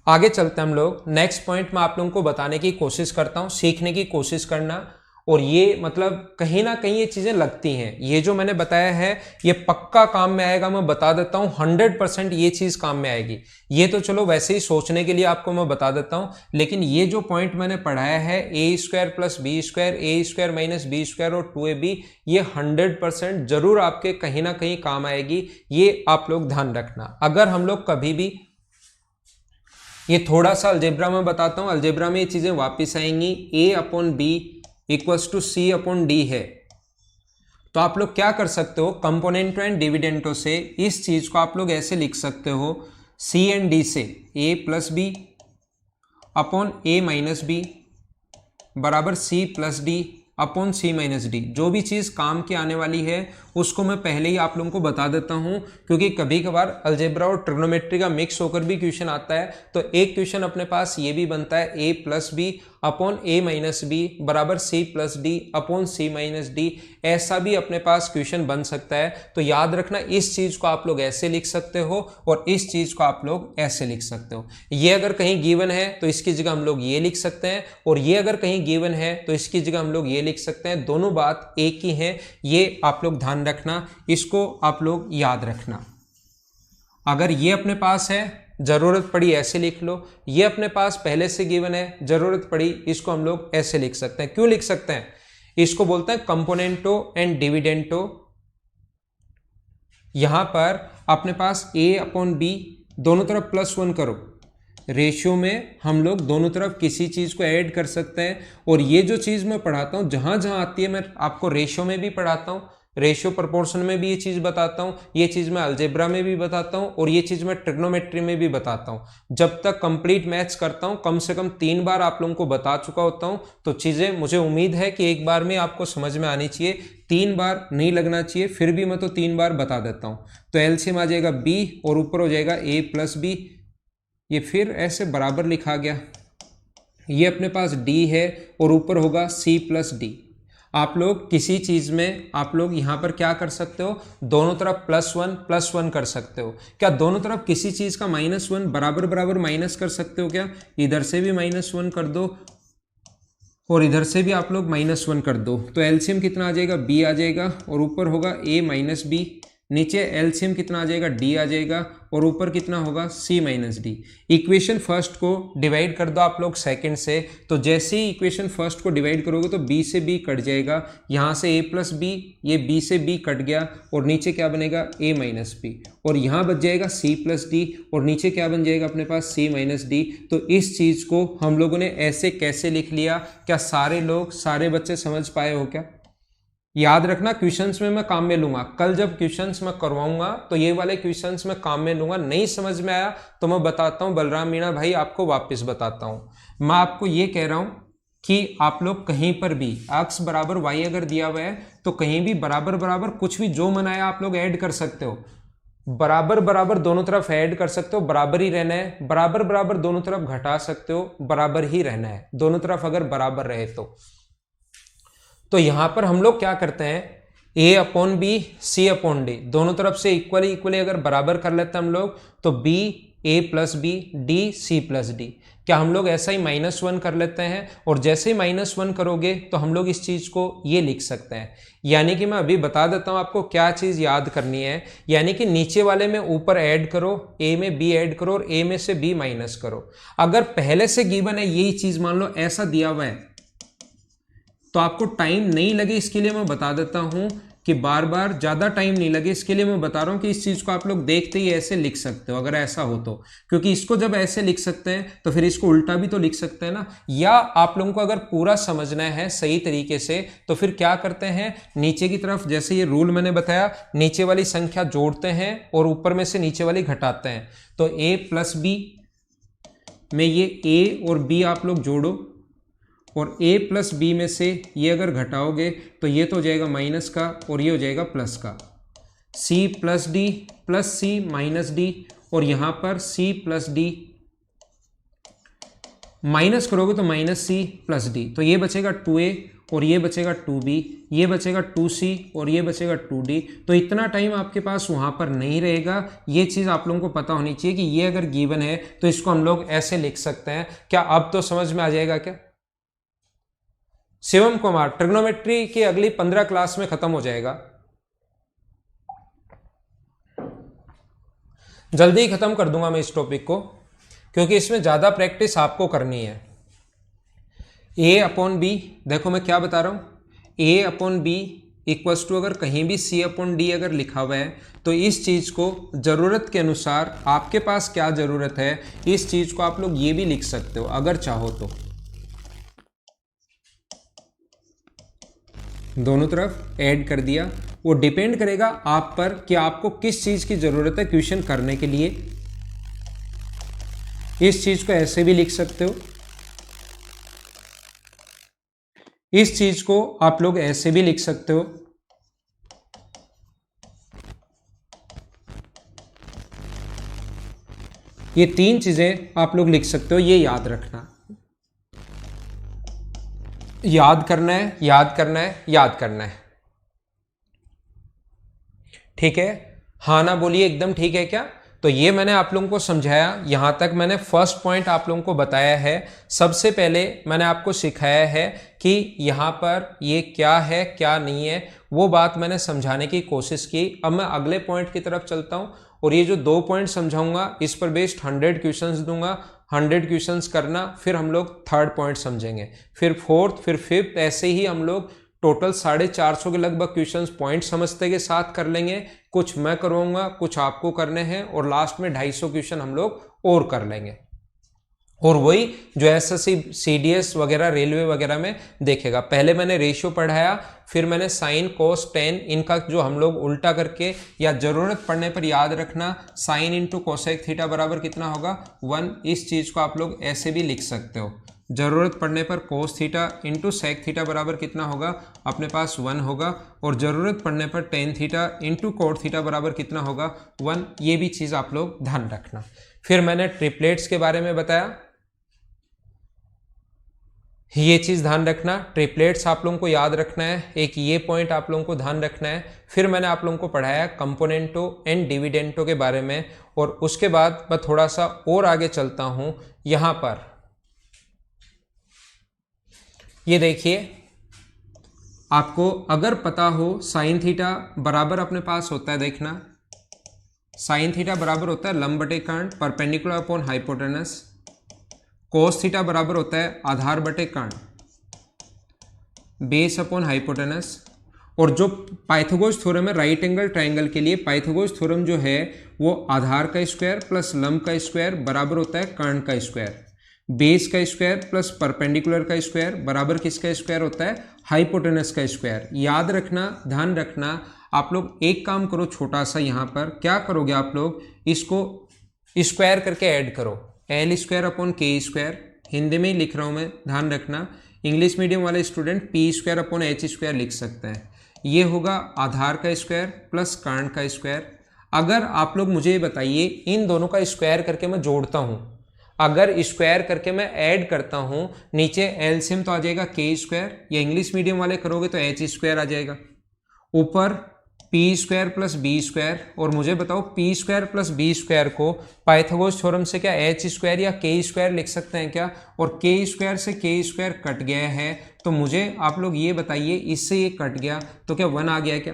आगे चलते हैं हम लोग। नेक्स्ट पॉइंट मैं आप लोगों को बताने की कोशिश करता हूं, सीखने की कोशिश करना। और ये मतलब कहीं ना कहीं ये चीजें लगती हैं। ये जो मैंने बताया है ये पक्का काम में आएगा, मैं बता देता हूं 100% ये चीज काम में आएगी। ये तो चलो वैसे ही सोचने के लिए आपको मैं बता देता हूं, लेकिन ये जो पॉइंट मैंने पढ़ाया है A square plus B square, A square minus B square और 2ab, ये 100% जरूर आपके कहीं ना कहीं काम आएगी। ये आप लोग ध्यान रखना। अगर हम लोग कभी भी, ये थोड़ा सा अलजेब्रा में बताता हूं, अलजेब्रा में ये चीजें वापिस आएंगी। A upon B equals to C upon D है, तो आप लोग क्या कर सकते हो? कंपोनेंटो एंड डिविडेंटो से इस चीज को आप लोग ऐसे लिख सकते हो, सी एंड डी से ए प्लस बी अपॉन ए माइनस बी बराबर सी प्लस डी अपॉन सी माइनस डी। जो भी चीज़ काम की आने वाली है उसको मैं पहले ही आप लोगों को बता देता हूं, क्योंकि कभी कभार अलजेब्रा और ट्रिग्नोमेट्री का मिक्स होकर भी क्वेश्चन आता है। तो एक क्वेश्चन अपने पास ये भी बनता है, ए प्लस बी अपॉन ए माइनस बी बराबर सी प्लस डी अपॉन सी माइनस डी। ऐसा भी अपने पास क्वेश्चन बन सकता है। तो याद रखना इस चीज़ को आप लोग ऐसे लिख सकते हो और इस चीज़ को आप लोग ऐसे लिख सकते हो। ये अगर कहीं गिवन है तो इसकी जगह हम लोग ये लिख सकते हैं, और ये अगर कहीं गिवन है तो इसकी जगह हम लोग ये लिख सकते हैं। दोनों बात एक ही है, ये आप लोग ध्यान रखना, इसको आप लोग याद रखना। अगर ये अपने पास है, जरूरत पड़ी ऐसे लिख लो। ये अपने पास पहले से गिवन है, जरूरत पड़ी इसको हम लोग ऐसे लिख सकते हैं। क्यों लिख सकते हैं? इसको बोलते हैं कंपोनेंटो एंड डिविडेंटो। यहां पर अपने पास ए अपॉन बी दोनों तरफ +1 करो, रेशियो में हम लोग दोनों तरफ किसी चीज को ऐड कर सकते हैं। और ये जो चीज मैं पढ़ाता हूं जहां जहां आती है, मैं आपको रेशियो में भी पढ़ाता हूं, रेशियो प्रोपोर्शन में भी ये चीज बताता हूं, ये चीज मैं अलजेब्रा में भी बताता हूं, और ये चीज मैं ट्रिग्नोमेट्री में भी बताता हूं। जब तक कंप्लीट मैथ्स करता हूं कम से कम 3 बार आप लोगों को बता चुका होता हूं। तो चीजें मुझे उम्मीद है कि एक बार में आपको समझ में आनी चाहिए, 3 बार नहीं लगना चाहिए। फिर भी मैं तो 3 बार बता देता हूं। तो एलसीएम आ जाएगा बी और ऊपर हो जाएगा ए प्लस बी ये फिर ऐसे बराबर लिखा गया, ये अपने पास d है और ऊपर होगा c प्लस डी। आप लोग किसी चीज़ में आप लोग यहाँ पर क्या कर सकते हो, दोनों तरफ प्लस वन कर सकते हो। क्या दोनों तरफ किसी चीज़ का -1 बराबर बराबर माइनस कर सकते हो क्या? इधर से भी -1 कर दो और इधर से भी आप लोग -1 कर दो, तो एलसीएम कितना आ जाएगा, b आ जाएगा और ऊपर होगा a माइनस बी। नीचे एलसीएम कितना आ जाएगा, d आ जाएगा और ऊपर कितना होगा, c minus D. Equation first को डिवाइड कर दो आप लोग सेकंड से, तो जैसे ही इक्वेशन फर्स्ट को डिवाइड करोगे तो b से b कट जाएगा, यहाँ से a प्लस बी, ये b से b कट गया और नीचे क्या बनेगा, a माइनस बी, और यहाँ बच जाएगा c प्लस डी और नीचे क्या बन जाएगा अपने पास, c माइनस डी। तो इस चीज़ को हम लोगों ने ऐसे कैसे लिख लिया, क्या सारे लोग सारे बच्चे समझ पाए हो क्या? याद रखना क्वेश्चंस में मैं काम में लूंगा, कल जब क्वेश्चंस मैं करवाऊंगा तो ये वाले क्वेश्चंस मैं काम में लूंगा। नहीं समझ में आया तो मैं बताता हूं, बलराम मीणा भाई आपको वापस बताता हूं। मैं आपको ये कह रहा हूं कि आप लोग कहीं पर भी x बराबर y अगर दिया हुआ है तो कहीं भी बराबर बराबर कुछ भी जो मनाया आप लोग ऐड कर सकते हो, बराबर बराबर दोनों तरफ ऐड कर सकते हो, बराबर ही रहना है। बराबर बराबर दोनों तरफ घटा सकते हो, बराबर ही रहना है दोनों तरफ अगर बराबर रहे तो यहां पर हम लोग क्या करते हैं, a upon b c upon d, दोनों तरफ से इक्वली इक्वली अगर बराबर कर लेते हैं हम लोग तो b a plus b d c plus d. क्या हम लोग ऐसा ही -1 कर लेते हैं, और जैसे ही -1 करोगे तो हम लोग इस चीज को ये लिख सकते हैं। यानी कि मैं अभी बता देता हूं आपको क्या चीज याद करनी है, यानी कि नीचे वाले में ऊपर ऐड करो, a में b ऐड करो और a में से b माइनस करो। अगर पहले से गिवन है यही चीज, मान लो ऐसा दिया हुआ है, तो आपको टाइम नहीं लगे इसके लिए मैं बता देता हूं कि बार बार ज्यादा टाइम नहीं लगे इसके लिए मैं बता रहा हूं कि इस चीज को आप लोग देखते ही ऐसे लिख सकते हो अगर ऐसा हो तो, क्योंकि इसको जब ऐसे लिख सकते हैं तो फिर इसको उल्टा भी तो लिख सकते हैं ना। या आप लोगों को अगर पूरा समझना है सही तरीके से तो फिर क्या करते हैं, नीचे की तरफ जैसे ये रूल मैंने बताया, नीचे वाली संख्या जोड़ते हैं और ऊपर में से नीचे वाली घटाते हैं। तो a प्लस बी में ये a और b आप लोग जोड़ो और a प्लस बी में से ये अगर घटाओगे तो ये तो हो जाएगा माइनस का और ये हो जाएगा प्लस का। c प्लस डी प्लस सी माइनस डी, और यहाँ पर c प्लस डी माइनस करोगे तो माइनस सी प्लस डी, तो ये बचेगा 2a और ये बचेगा 2b, ये बचेगा 2c और ये बचेगा 2d। तो इतना टाइम आपके पास वहाँ पर नहीं रहेगा। ये चीज़ आप लोगों को पता होनी चाहिए कि ये अगर गिवन है तो इसको हम लोग ऐसे लिख सकते हैं। क्या अब तो समझ में आ जाएगा क्या? शिवम कुमार, ट्रिग्नोमेट्री की अगली 15 क्लास में खत्म हो जाएगा, जल्दी ही खत्म कर दूंगा मैं इस टॉपिक को, क्योंकि इसमें ज्यादा प्रैक्टिस आपको करनी है। a अपॉन बी, देखो मैं क्या बता रहा हूं, a upon B equals to, अगर कहीं भी c अपॉन डी अगर लिखा हुआ है तो इस चीज को जरूरत के अनुसार, आपके पास क्या जरूरत है इस चीज को आप लोग ये भी लिख सकते हो अगर चाहो तो, दोनों तरफ ऐड कर दिया। वो डिपेंड करेगा आप पर कि आपको किस चीज की जरूरत है क्वेश्चन करने के लिए। इस चीज को ऐसे भी लिख सकते हो, इस चीज को आप लोग ऐसे भी लिख सकते हो, ये तीन चीजें आप लोग लिख सकते हो। ये याद रखना, याद करना है, याद करना है, याद करना है, ठीक है? हाँ ना बोलिए, एकदम ठीक है क्या? तो ये मैंने आप लोगों को समझाया, यहां तक मैंने फर्स्ट पॉइंट आप लोगों को बताया है। सबसे पहले मैंने आपको सिखाया है कि यहां पर ये क्या है क्या नहीं है, वो बात मैंने समझाने की कोशिश की। अब मैं अगले पॉइंट की तरफ चलता हूं और ये जो 2 पॉइंट समझाऊंगा इस पर बेस्ड 100 क्वेश्चंस दूंगा, 100 क्वेश्चंस करना, फिर हम लोग 3rd पॉइंट समझेंगे, फिर 4th, फिर 5th, ऐसे ही हम लोग टोटल 450 के लगभग क्वेश्चंस पॉइंट समझते के साथ कर लेंगे। कुछ मैं करवाऊंगा, कुछ आपको करने हैं, और लास्ट में 250 क्वेश्चन हम लोग और कर लेंगे। और वही जो एसएससी सीडीएस वगैरह रेलवे वगैरह में देखेगा। पहले मैंने रेशियो पढ़ाया, फिर मैंने साइन कोस टेन, इनका जो हम लोग उल्टा करके, या जरूरत पड़ने पर याद रखना साइन इंटू कोसेक थीटा बराबर कितना होगा 1, इस चीज को आप लोग ऐसे भी लिख सकते हो। जरूरत पड़ने पर cos theta into sec theta बराबर कितना होगा, अपने पास 1 होगा, और जरूरत पड़ने पर tan theta into coat theta बराबर कितना होगा 1, ये भी चीज आप लोग ध्यान रखना। फिर मैंने ट्रिपलेट्स के बारे में बताया, ये चीज ध्यान रखना, ट्रिपलेट्स आप लोगों को याद रखना है, एक ये पॉइंट आप लोगों को ध्यान रखना है। फिर मैंने आप लोगों को पढ़ाया कंपोनेंटो एंड डिविडेंटो के बारे में, और उसके बाद मैं थोड़ा सा और आगे चलता हूं। यहां पर ये देखिए, आपको अगर पता हो साइन थीटा बराबर अपने पास होता है, देखना साइन थीटा बराबर होता है लंब बटे कर्ण perpendicular upon hypotenuse, cos theta बराबर होता है आधार बटे कर्ण बेस अपॉन हाइपोटेनस, और जो पाइथागोरस थ्योरम है राइट एंगल ट्राइंगल के लिए, पाइथागोरस थ्योरम जो है वो आधार का स्क्वायर प्लस लंब का स्क्वायर बराबर होता है कर्ण का स्क्वायर, बेस का स्क्वायर प्लस परपेंडिकुलर का स्क्वायर बराबर किसका स्क्वायर होता है, हाइपोटेनस का स्क्वायर। याद रखना, ध्यान रखना, आप लोग एक काम करो छोटा सा, यहाँ पर क्या करोगे आप लोग, इसको स्क्वायर करके ऐड करो, एल स्क्वायर अपॉन के स्क्वायर, हिंदी में ही लिख रहा हूँ मैं, ध्यान रखना, इंग्लिश मीडियम वाले student P square upon H square लिख सकते हैं। ये होगा आधार का स्क्वायर प्लस कर्ण का स्क्वायर। अगर आप लोग मुझे ये बताइए, इन दोनों का स्क्वायर करके मैं जोड़ता हूँ, अगर स्क्वायर करके मैं ऐड करता हूँ, नीचे एलसीएम तो आ जाएगा के स्क्वायर, या इंग्लिश मीडियम वाले करोगे तो एच स्क्वायर आ जाएगा, ऊपर p square plus B square, और मुझे बताओ p square plus B square को पाइथागोरस थ्योरम से क्या एच स्क्वायर या के स्क्वायर लिख सकते हैं क्या, और के स्क्वायर से के स्क्वायर कट गया है, तो मुझे आप लोग ये बताइए, इससे ये कट गया तो क्या 1 आ गया क्या,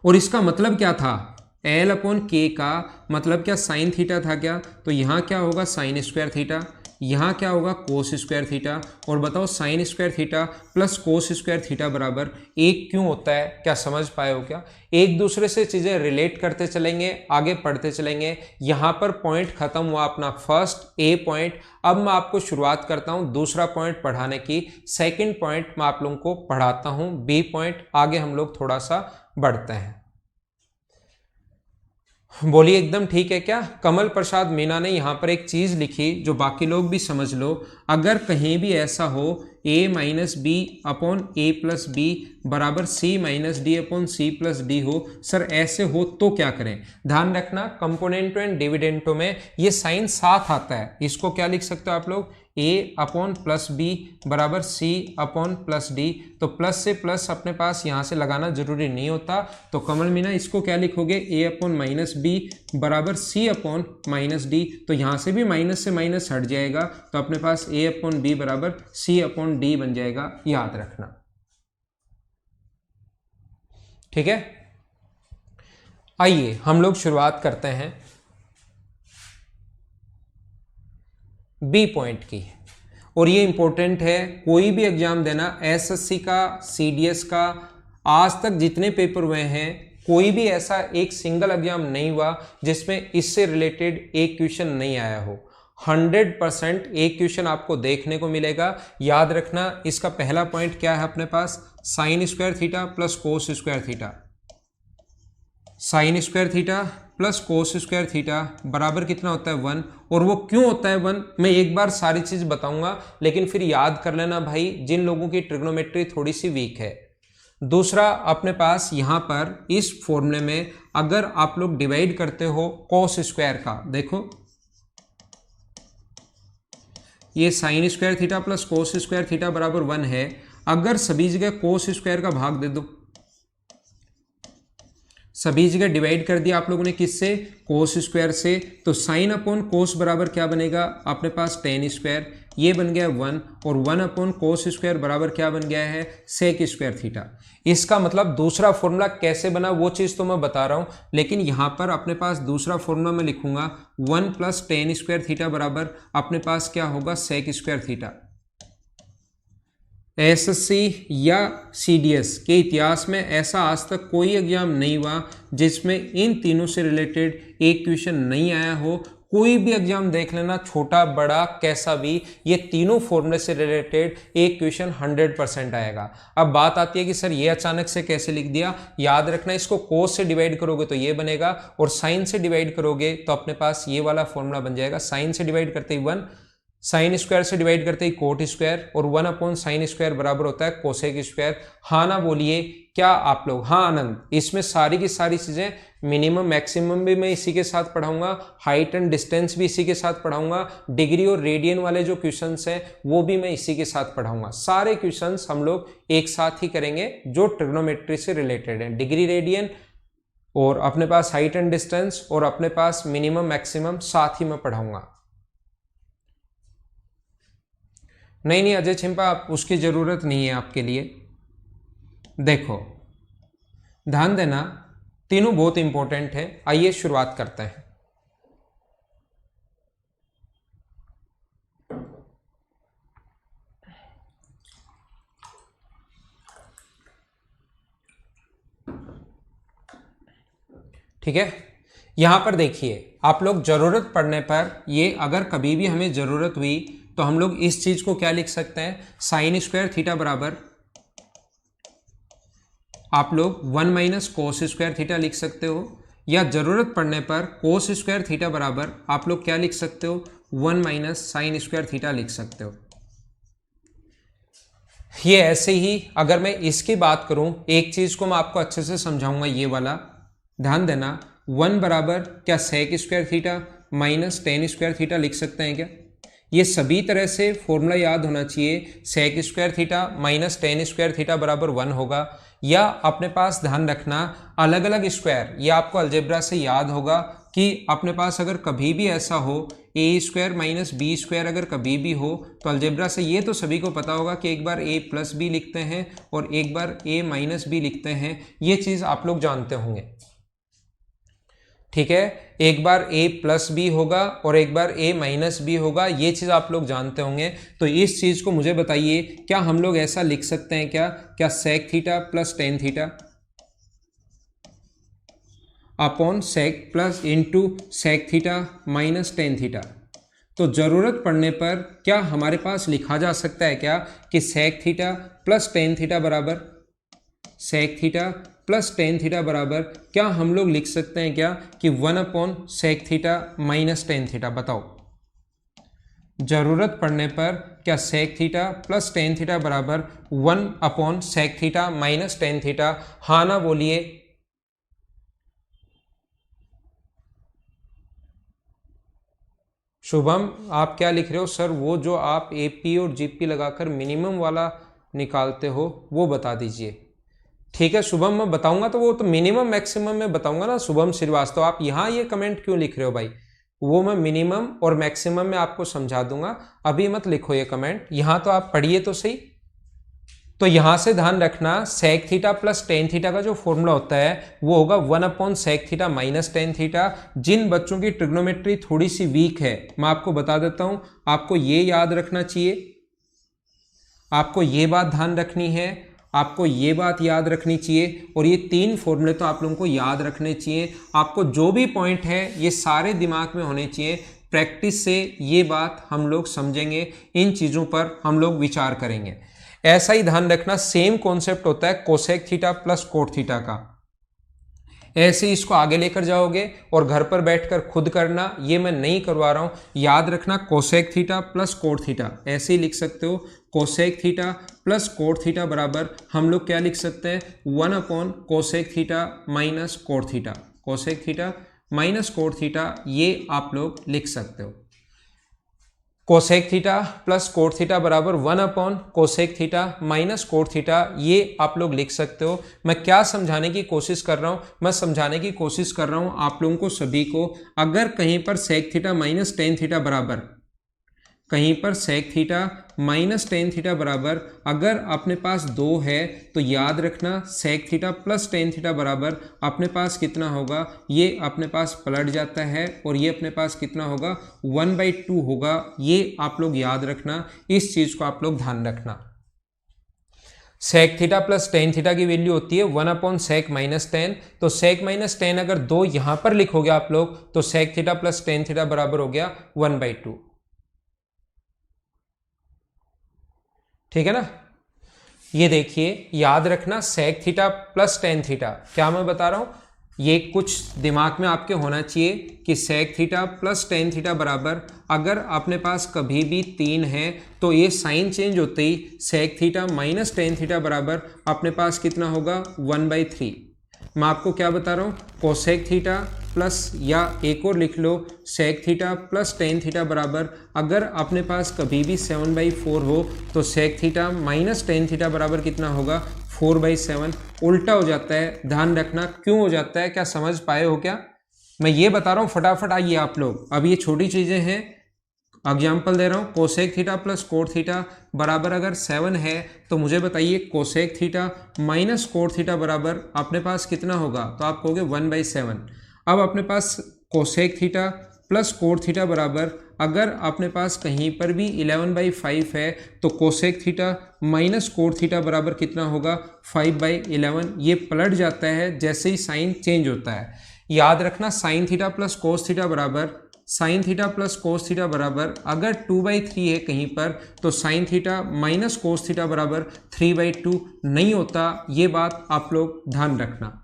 और इसका मतलब क्या था, एल अपॉन के का मतलब क्या साइन थीटा था क्या, तो यहाँ क्या होगा साइन स्क्वायर थीटा, यहाँ क्या होगा कोस स्क्वायर थीटा, और बताओ sign square theta plus cos square theta बराबर 1 क्यों होता है, क्या समझ पाए हो क्या। एक दूसरे से चीजें रिलेट करते चलेंगे, आगे पढ़ते चलेंगे। यहाँ पर पॉइंट खत्म हुआ अपना फर्स्ट ए पॉइंट, अब मैं आपको शुरुआत करता हूँ दूसरा पॉइंट पढ़ाने की। सेकेंड पॉइंट मैं आप लोगों को पढ़ाता हूँ बी पॉइंट, आगे हम लोग थोड़ा सा बढ़ते हैं। बोलिए एकदम ठीक है क्या। कमल प्रसाद मीना ने यहाँ पर एक चीज लिखी जो बाकी लोग भी समझ लो, अगर कहीं भी ऐसा हो a minus B upon A plus B बराबर C minus D upon C plus D हो, सर ऐसे हो तो क्या करें। ध्यान रखना कंपोनेंटो एंड डिविडेंटो में ये साइन साथ आता है, इसको क्या लिख सकते हो आप लोग, a अपॉन प्लस बी बराबर c अपॉन प्लस डी, तो प्लस से प्लस अपने पास यहाँ से लगाना जरूरी नहीं होता, तो कमल मीना इसको क्या लिखोगे, a अपॉन माइनस बी बराबर c अपॉन माइनस डी, तो यहाँ से भी माइनस से माइनस हट जाएगा, तो अपने पास a अपॉन बी बराबर c अपॉन डी बन जाएगा, याद रखना, ठीक है। आइए हम लोग शुरुआत करते हैं बी पॉइंट की, और ये इंपॉर्टेंट है, कोई भी एग्जाम देना, एसएससी का, सीडीएस का, आज तक जितने पेपर हुए हैं कोई भी ऐसा एक सिंगल एग्जाम नहीं हुआ जिसमें इससे रिलेटेड एक क्वेश्चन नहीं आया हो। 100% एक क्वेश्चन आपको देखने को मिलेगा। याद रखना, इसका पहला पॉइंट क्या है अपने पास, sine square theta plus cos square theta, sine square theta plus cos square theta बराबर कितना होता है 1, और वो क्यों होता है 1 मैं एक बार सारी चीज बताऊंगा, लेकिन फिर याद कर लेना भाई जिन लोगों की ट्रिग्नोमेट्री थोड़ी सी वीक है। दूसरा अपने पास यहां पर इस फॉर्मूले में अगर आप लोग डिवाइड करते हो कोस स्क्वायर का, देखो ये sign square theta plus cos square theta बराबर 1 है, अगर सभी जगह कोस स्क्वायर का भाग दे दो, सभी जगह डिवाइड कर दिया आप लोगों ने किससे, कोस स्क्वायर से, तो साइन अपॉन कोस बराबर क्या बनेगा अपने पास टेन स्क्वायर, ये बन गया 1, और 1 अपॉन कोस स्क्वायर बराबर क्या बन गया है सेक स्क्वायर थीटा। इसका मतलब दूसरा फॉर्मूला कैसे बना वो चीज तो मैं बता रहा हूं, लेकिन यहां पर अपने पास दूसरा फॉर्मूला मैं लिखूंगा 1 प्लस टेन स्क्वायर थीटा बराबर अपने पास क्या होगा सेक स्क्वायर थीटा। एसएससी या सीडीएस के इतिहास में ऐसा आज तक कोई एग्जाम नहीं हुआ जिसमें इन तीनों से रिलेटेड एक क्वेश्चन नहीं आया हो। कोई भी एग्जाम देख लेना, छोटा बड़ा कैसा भी, ये तीनों फॉर्मूले से रिलेटेड एक क्वेश्चन 100% आएगा। अब बात आती है कि सर ये अचानक से कैसे लिख दिया। याद रखना, इसको कोस से डिवाइड करोगे तो ये बनेगा, और साइन से डिवाइड करोगे तो अपने पास ये वाला फॉर्मूला बन जाएगा। साइन से डिवाइड करते ही 1, साइन स्क्वायर से डिवाइड करते ही कोट स्क्वायर, और 1 अपॉन साइन स्क्वायर बराबर होता है कोसेक स्क्वायर। हाँ ना बोलिए क्या आप लोग, हाँ आनंद, इसमें सारी की सारी चीजें मिनिमम मैक्सिमम भी मैं इसी के साथ पढ़ाऊंगा, हाइट एंड डिस्टेंस भी इसी के साथ पढ़ाऊंगा, डिग्री और रेडियन वाले जो क्वेश्चंस हैं वो भी मैं इसी के साथ पढ़ाऊंगा। सारे क्वेश्चंस हम लोग एक साथ ही करेंगे जो ट्रिग्नोमेट्री से रिलेटेड है, डिग्री रेडियन और अपने पास हाइट एंड डिस्टेंस और अपने पास मिनिमम मैक्सिमम साथ ही मैं पढ़ाऊंगा। नहीं अजय छिंपा, आप उसकी जरूरत नहीं है आपके लिए। देखो ध्यान देना, तीनों बहुत इंपॉर्टेंट है। आइए शुरुआत करते हैं। ठीक है, यहां पर देखिए आप लोग जरूरत पड़ने पर, ये अगर कभी भी हमें जरूरत हुई तो हम लोग इस चीज को क्या लिख सकते हैं, साइन स्क्वायर थीटा बराबर आप लोग 1 माइनस कोस स्क्वायर थीटा लिख सकते हो, या जरूरत पड़ने पर कोस स्क्वायर थीटा बराबर आप लोग क्या लिख सकते हो, 1 माइनस साइन स्क्वायर थीटा लिख सकते हो। ये ऐसे ही अगर मैं इसकी बात करूं, एक चीज को मैं आपको अच्छे से समझाऊंगा, ये वाला ध्यान देना, 1 बराबर क्या sec square theta minus tan square theta लिख सकते हैं क्या। ये सभी तरह से फॉर्मूला याद होना चाहिए, sec square theta minus tan square theta बराबर 1 होगा, या अपने पास ध्यान रखना अलग अलग स्क्वायर, ये आपको अलजेब्रा से याद होगा कि अपने पास अगर कभी भी ऐसा हो ए स्क्वायर माइनस बी स्क्वायर अगर कभी भी हो तो अलजेब्रा से ये तो सभी को पता होगा कि एक बार ए प्लस बी लिखते हैं और एक बार ए माइनस बी लिखते हैं, ये चीज़ आप लोग जानते होंगे। ठीक है, एक बार a प्लस बी होगा और एक बार a माइनस बी होगा, ये चीज़ आप लोग जानते होंगे। तो इस चीज़ को मुझे बताइए, क्या हम लोग ऐसा लिख सकते हैं क्या sec theta plus tan theta upon sec plus into sec theta minus tan theta. तो ज़रूरत पड़ने पर क्या हमारे पास लिखा जा सकता है क्या कि sec theta plus tan theta बराबर sec theta plus tan theta बराबर क्या हम लोग लिख सकते हैं क्या कि 1 upon sec theta minus tan theta. बताओ जरूरत पड़ने पर क्या sec theta plus tan theta बराबर 1 upon sec theta minus tan theta, हाँ ना बोलिए। शुभम आप क्या लिख रहे हो सर, वो जो आप एपी और जीपी लगाकर मिनिमम वाला निकालते हो वो बता दीजिए। ठीक है शुभम, मैं बताऊंगा तो वो तो मिनिमम मैक्सिमम में बताऊंगा ना शुभम श्रीवास्तव, आप यहाँ ये कमेंट क्यों लिख रहे हो भाई, वो मैं मिनिमम और मैक्सिमम में आपको समझा दूंगा, अभी मत लिखो ये कमेंट, यहाँ तो आप पढ़िए तो सही। तो यहां से ध्यान रखना, sec theta plus tan theta का जो फॉर्मूला होता है वो होगा 1 upon sec theta minus tan theta. जिन बच्चों की ट्रिग्नोमेट्री थोड़ी सी वीक है मैं आपको बता देता हूं, आपको ये याद रखना चाहिए, आपको ये बात ध्यान रखनी है, आपको ये बात याद रखनी चाहिए, और ये तीन फॉर्मूले तो आप लोगों को याद रखने चाहिए। आपको जो भी पॉइंट है ये सारे दिमाग में होने चाहिए, प्रैक्टिस से ये बात हम लोग समझेंगे, इन चीज़ों पर हम लोग विचार करेंगे। ऐसा ही ध्यान रखना, सेम कॉन्सेप्ट होता है cosec theta plus cot theta का, ऐसे ही इसको आगे लेकर जाओगे और घर पर बैठकर खुद करना, ये मैं नहीं करवा रहा हूं, याद रखना cosec theta plus cot theta ऐसे ही लिख सकते हो, cosec theta plus cot theta बराबर हम लोग क्या लिख सकते हैं 1 upon cosec theta minus cot theta, cosec theta minus cot theta ये आप लोग लिख सकते हो। Cosec theta plus cot theta बराबर 1 upon cosec theta minus cot theta, ये आप लोग लिख सकते हो। मैं क्या समझाने की कोशिश कर रहा हूं, मैं समझाने की कोशिश कर रहा हूं आप लोगों को सभी को, अगर कहीं पर sec theta minus tan theta बराबर, कहीं पर sec theta minus tan theta बराबर अगर अपने पास 2 है तो याद रखना sec theta plus tan theta बराबर अपने पास कितना होगा, ये अपने पास पलट जाता है और ये अपने पास कितना होगा 1/2 होगा। ये आप लोग याद रखना, इस चीज को आप लोग ध्यान रखना। Sec theta plus tan theta की वैल्यू होती है 1 अपॉन सेक माइनस टेन, तो सेक माइनस टेन अगर 2 यहां पर लिखोगे आप लोग तो sec theta plus tan theta बराबर हो गया 1/2। ठीक है ना, ये देखिए याद रखना sec theta plus tan theta, क्या मैं बता रहा हूं, ये कुछ दिमाग में आपके होना चाहिए कि sec theta plus tan theta बराबर अगर अपने पास कभी भी 3 है तो ये साइन चेंज होते ही sec theta minus tan theta बराबर अपने पास कितना होगा 1/3। मैं आपको क्या बता रहा हूँ, कोसेक थीटा प्लस, या एक और लिख लो, sec theta plus tan theta बराबर, अगर अपने पास कभी भी 7/4 हो तो sec theta minus tan theta बराबर कितना होगा, 4/7। उल्टा हो जाता है, ध्यान रखना क्यों हो जाता है, क्या समझ पाए हो क्या? मैं ये बता रहा हूँ, फटाफट आइए आप लोग। अब ये छोटी चीजें हैं, एग्जाम्पल दे रहा हूँ, cosec theta plus cot theta बराबर अगर 7 है तो मुझे बताइए cosec theta minus cot theta बराबर अपने पास कितना होगा, तो आप कहोगे 1/7। अब अपने पास cosec theta plus cot theta बराबर, अगर अपने पास कहीं पर भी 11/5 है तो cosec theta minus cot theta बराबर कितना होगा, 5/11। ये पलट जाता है जैसे ही साइन चेंज होता है। याद रखना sine theta plus cos theta बराबर, sine theta plus cos theta बराबर, अगर 2/3 है कहीं पर तो sine theta minus cos theta बराबर 3/2 नहीं होता। ये बात आप लोग ध्यान रखना।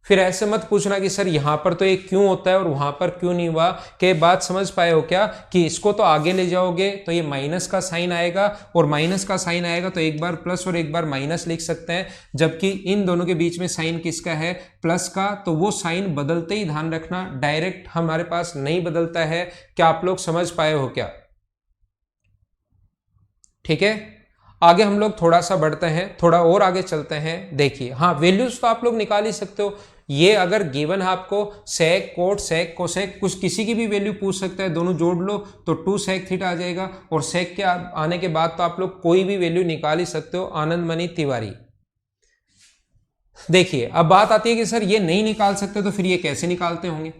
फिर ऐसे मत पूछना कि सर यहाँ पर तो ये क्यों होता है और वहां पर क्यों नहीं हुआ। के बात समझ पाए हो क्या, कि इसको तो आगे ले जाओगे तो ये माइनस का साइन आएगा, और माइनस का साइन आएगा तो एक बार प्लस और एक बार माइनस लिख सकते हैं, जबकि इन दोनों के बीच में साइन किसका है, प्लस का। तो वो साइन बदलते ही ध्यान रखना, डायरेक्ट हमारे पास नहीं बदलता है। क्या आप लोग समझ पाए हो क्या? ठीक है, आगे हम लोग थोड़ा सा बढ़ते हैं, थोड़ा और आगे चलते हैं। देखिए, हाँ वैल्यूज तो आप लोग निकाल ही सकते हो। ये अगर गिवन है आपको, सेक कोट सेक कोसेक, कुछ किसी की भी वैल्यू पूछ सकता है, दोनों जोड़ लो तो 2 सेक थीटा आ जाएगा, और सेक के आने के बाद तो आप लोग कोई भी वैल्यू निकाल ही सकते हो। आनंद मणि तिवारी। देखिए, अब बात आती है कि सर ये नहीं निकाल सकते तो फिर ये कैसे निकालते होंगे।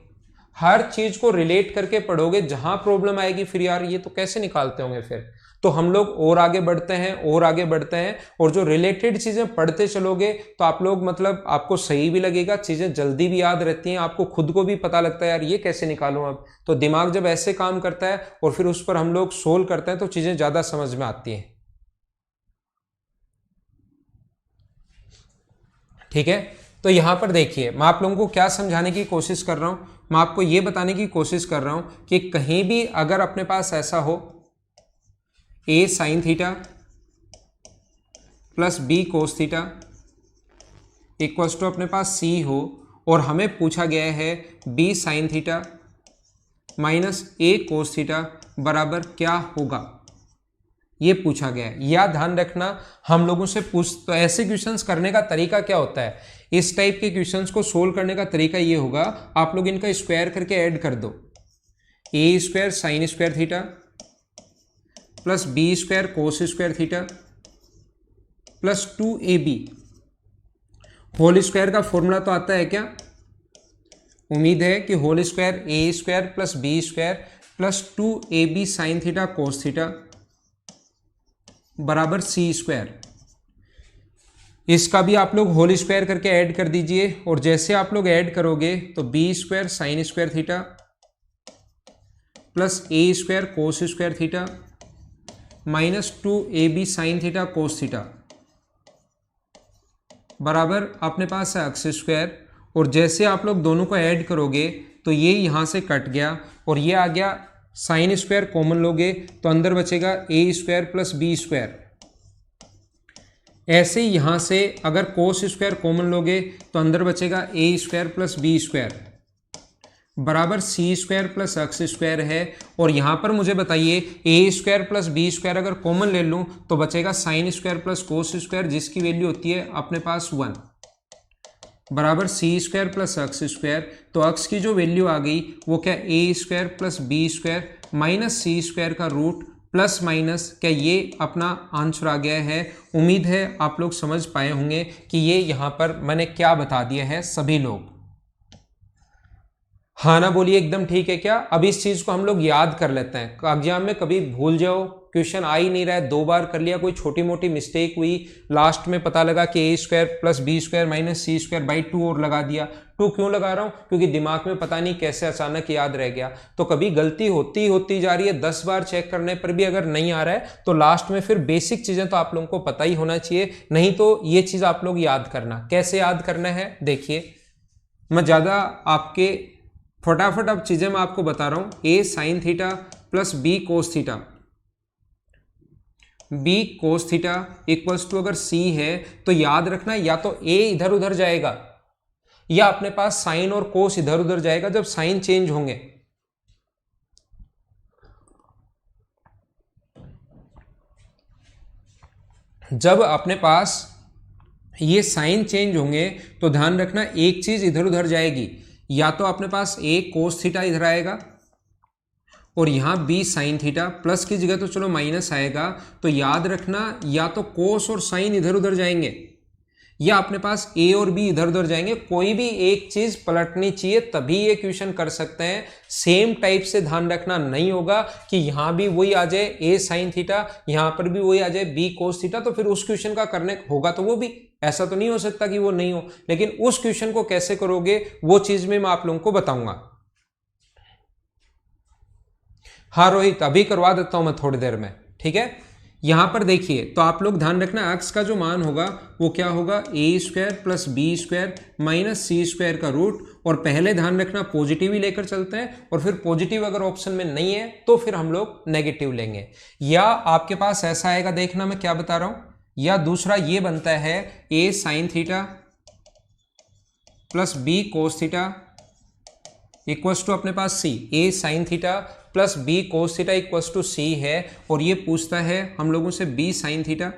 हर चीज को रिलेट करके पढ़ोगे, जहां प्रॉब्लम आएगी फिर यार ये तो कैसे निकालते होंगे फिर। तो हम लोग और आगे बढ़ते हैं और आगे बढ़ते हैं, और जो रिलेटेड चीजें पढ़ते चलोगे तो आप लोग मतलब आपको सही भी लगेगा, चीजें जल्दी भी याद रहती हैं, आपको खुद को भी पता लगता है यार ये कैसे निकालूं। अब तो दिमाग जब ऐसे काम करता है और फिर उस पर हम लोग सोल्व करते हैं तो चीजें ज्यादा समझ में आती हैं। ठीक है, तो यहां पर देखिए, मैं आप लोगों को क्या समझाने की कोशिश कर रहा हूं, मैं आपको यह बताने की कोशिश कर रहा हूं कि कहीं भी अगर अपने पास ऐसा हो, A sine theta plus B cos theta equals to अपने पास सी हो, और हमें पूछा गया है B sine theta minus A cos theta बराबर क्या होगा, ये पूछा गया है। या ध्यान रखना, हम लोगों से पूछ, तो ऐसे क्वेश्चंस करने का तरीका क्या होता है, इस टाइप के क्वेश्चंस को सोल्व करने का तरीका ये होगा, आप लोग इनका स्क्वायर करके ऐड कर दो, A square sine square theta plus B square cos square theta plus 2ab whole square का फॉर्मूला तो आता है क्या, उम्मीद है कि whole square A square plus B square plus 2ab sine theta cos theta बराबर सी स्क्वायर। इसका भी आप लोग होल स्क्वायर करके ऐड कर दीजिए, और जैसे आप लोग ऐड करोगे तो B square sine square theta plus A square cos square theta minus 2ab sine theta cos theta बराबर अपने पास है एक्स स्क्वायर। और जैसे आप लोग दोनों को ऐड करोगे तो ये यहां से कट गया और ये आ गया, साइन स्क्वायर कॉमन लोगे तो अंदर बचेगा A square plus B square. ऐसे ही यहां से अगर कोस स्क्वायर कॉमन लोगे तो अंदर बचेगा A square plus B square बराबर C square plus X square है। और यहां पर मुझे बताइए, A square plus B square अगर कॉमन ले लूं तो बचेगा sine square plus cos square, जिसकी वैल्यू होती है अपने पास 1 बराबर C square plus X square. तो एक्स की जो वैल्यू आ गई वो क्या, A square plus B square minus C square का रूट प्लस माइनस, क्या ये अपना आंसर आ गया है। उम्मीद है आप लोग समझ पाए होंगे कि ये यहाँ पर मैंने क्या बता दिया है। सभी लोग हाँ ना बोलिए, एकदम ठीक है क्या। अब इस चीज को हम लोग याद कर लेते हैं, एग्जाम में कभी भूल जाओ, क्वेश्चन आ ही नहीं रहा है, 2 बार कर लिया, कोई छोटी मोटी मिस्टेक हुई, लास्ट में पता लगा कि A square plus B square minus C square by 2 और लगा दिया। 2 क्यों लगा रहा हूं, क्योंकि दिमाग में पता नहीं कैसे अचानक याद रह गया। तो कभी गलती होती जा रही है, 10 बार चेक करने पर भी अगर नहीं आ रहा है तो लास्ट में फिर बेसिक चीजें तो आप लोगों को पता ही होना चाहिए। नहीं तो ये चीज आप लोग याद करना, कैसे याद करना है देखिए, मैं ज्यादा आपके फटाफट अब चीजें मैं आपको बता रहा हूं। A sine theta plus B cos theta, B cos theta equals to अगर सी है तो याद रखना या तो ए इधर उधर जाएगा या अपने पास साइन और कोस इधर उधर जाएगा जब साइन चेंज होंगे। जब अपने पास ये साइन चेंज होंगे तो ध्यान रखना एक चीज इधर उधर जाएगी, या तो अपने पास ए कोस थीटा इधर आएगा और यहां बी साइन थीटा, प्लस की जगह तो चलो माइनस आएगा, तो याद रखना या तो कोस और साइन इधर उधर जाएंगे या अपने पास ए और बी इधर उधर जाएंगे, कोई भी एक चीज पलटनी चाहिए तभी ये क्वेश्चन कर सकते हैं। सेम टाइप से ध्यान रखना नहीं होगा कि यहां भी वही आ जाए ए साइन थीटा, यहां पर भी वही आ जाए बी कोस थीटा, तो फिर उस क्वेश्चन का करने होगा तो वो भी, ऐसा तो नहीं हो सकता कि वो नहीं हो, लेकिन उस क्वेश्चन को कैसे करोगे वो चीज में मैं आप लोगों को बताऊंगा। हाँ रोहित, अभी करवा देता हूं मैं थोड़ी देर में, ठीक है। यहां पर देखिए तो आप लोग ध्यान रखना x का जो मान होगा वो क्या होगा, A square plus B square minus C square का रूट, और पहले ध्यान रखना पॉजिटिव ही लेकर चलते हैं, और फिर पॉजिटिव अगर ऑप्शन में नहीं है तो फिर हम लोग नेगेटिव लेंगे। या आपके पास ऐसा आएगा, देखना मैं क्या बता रहा हूं, या दूसरा ये बनता है A sine theta plus B cos theta equals to अपने पास C, A sine theta plus B cos theta equals to C है, और ये पूछता है हम लोगों से बी साइन थीटा,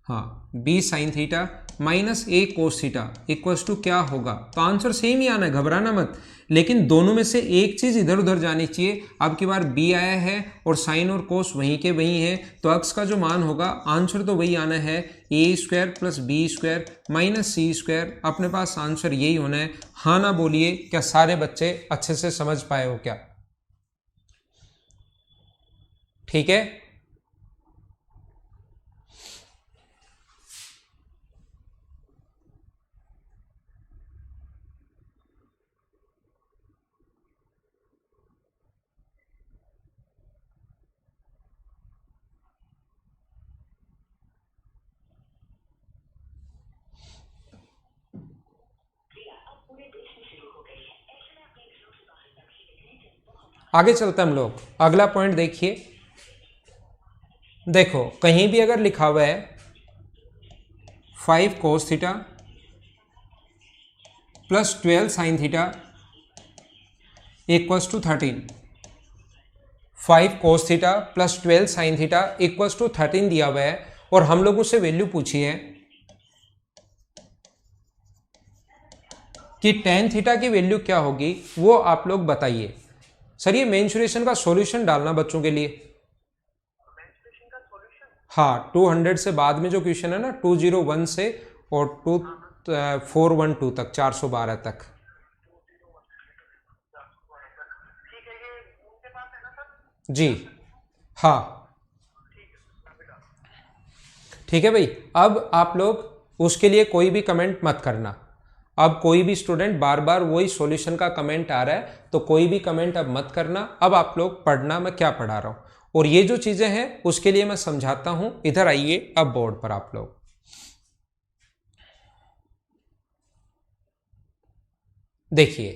हाँ B sine theta minus A cos theta equals to क्या होगा, तो आंसर सेम ही आना है, घबराना मत, लेकिन दोनों में से एक चीज इधर उधर जानी चाहिए। अब की बार बी आया है और साइन और कोस वहीं के वहीं है, तो x का जो मान होगा आंसर तो वही आना है, A square plus B square minus C square, अपने पास आंसर यही होना है। हाँ ना बोलिए, क्या सारे बच्चे अच्छे से समझ पाए हो क्या? ठीक है, आगे चलते हैं हम लोग। अगला पॉइंट देखिए, देखो कहीं भी अगर लिखा हुआ है 5 cos theta plus 12 sine theta equals to 13, 5 cos theta plus 12 sine theta equals to 13 दिया हुआ है, और हम लोगों से वैल्यू पूछी है कि tan थीटा की वैल्यू क्या होगी, वो आप लोग बताइए। सर ये मेंसुरेशन का सॉल्यूशन डालना बच्चों के लिए, हाँ 200 से बाद में जो क्वेश्चन है ना 201 से और 412 तक, 412 तक। जी हाँ ठीक है भाई। अब आप लोग उसके लिए कोई भी कमेंट मत करना, अब कोई भी स्टूडेंट बार बार वही सॉल्यूशन का कमेंट आ रहा है तो कोई भी कमेंट अब मत करना। अब आप लोग पढ़ना मैं क्या पढ़ा रहा हूं, और ये जो चीजें हैं उसके लिए मैं समझाता हूं। इधर आइए अब बोर्ड पर आप लोग देखिए,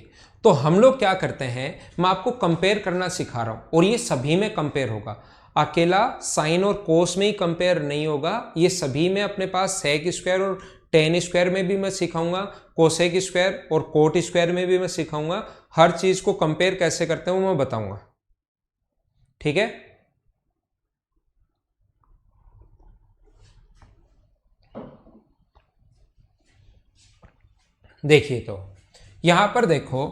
तो हम लोग क्या करते हैं, मैं आपको कंपेयर करना सिखा रहा हूं, और ये सभी में कंपेयर होगा, अकेला साइन और कोस में ही कंपेयर नहीं होगा, ये सभी में अपने पास सेक स्क्वायर और टेन स्क्वायर में भी मैं सिखाऊंगा, कोसेक स्क्वायर और कोट स्क्वायर में भी मैं सिखाऊंगा। हर चीज को कंपेयर कैसे करते हैं वो मैं बताऊंगा, ठीक है। देखिए तो यहां पर देखो,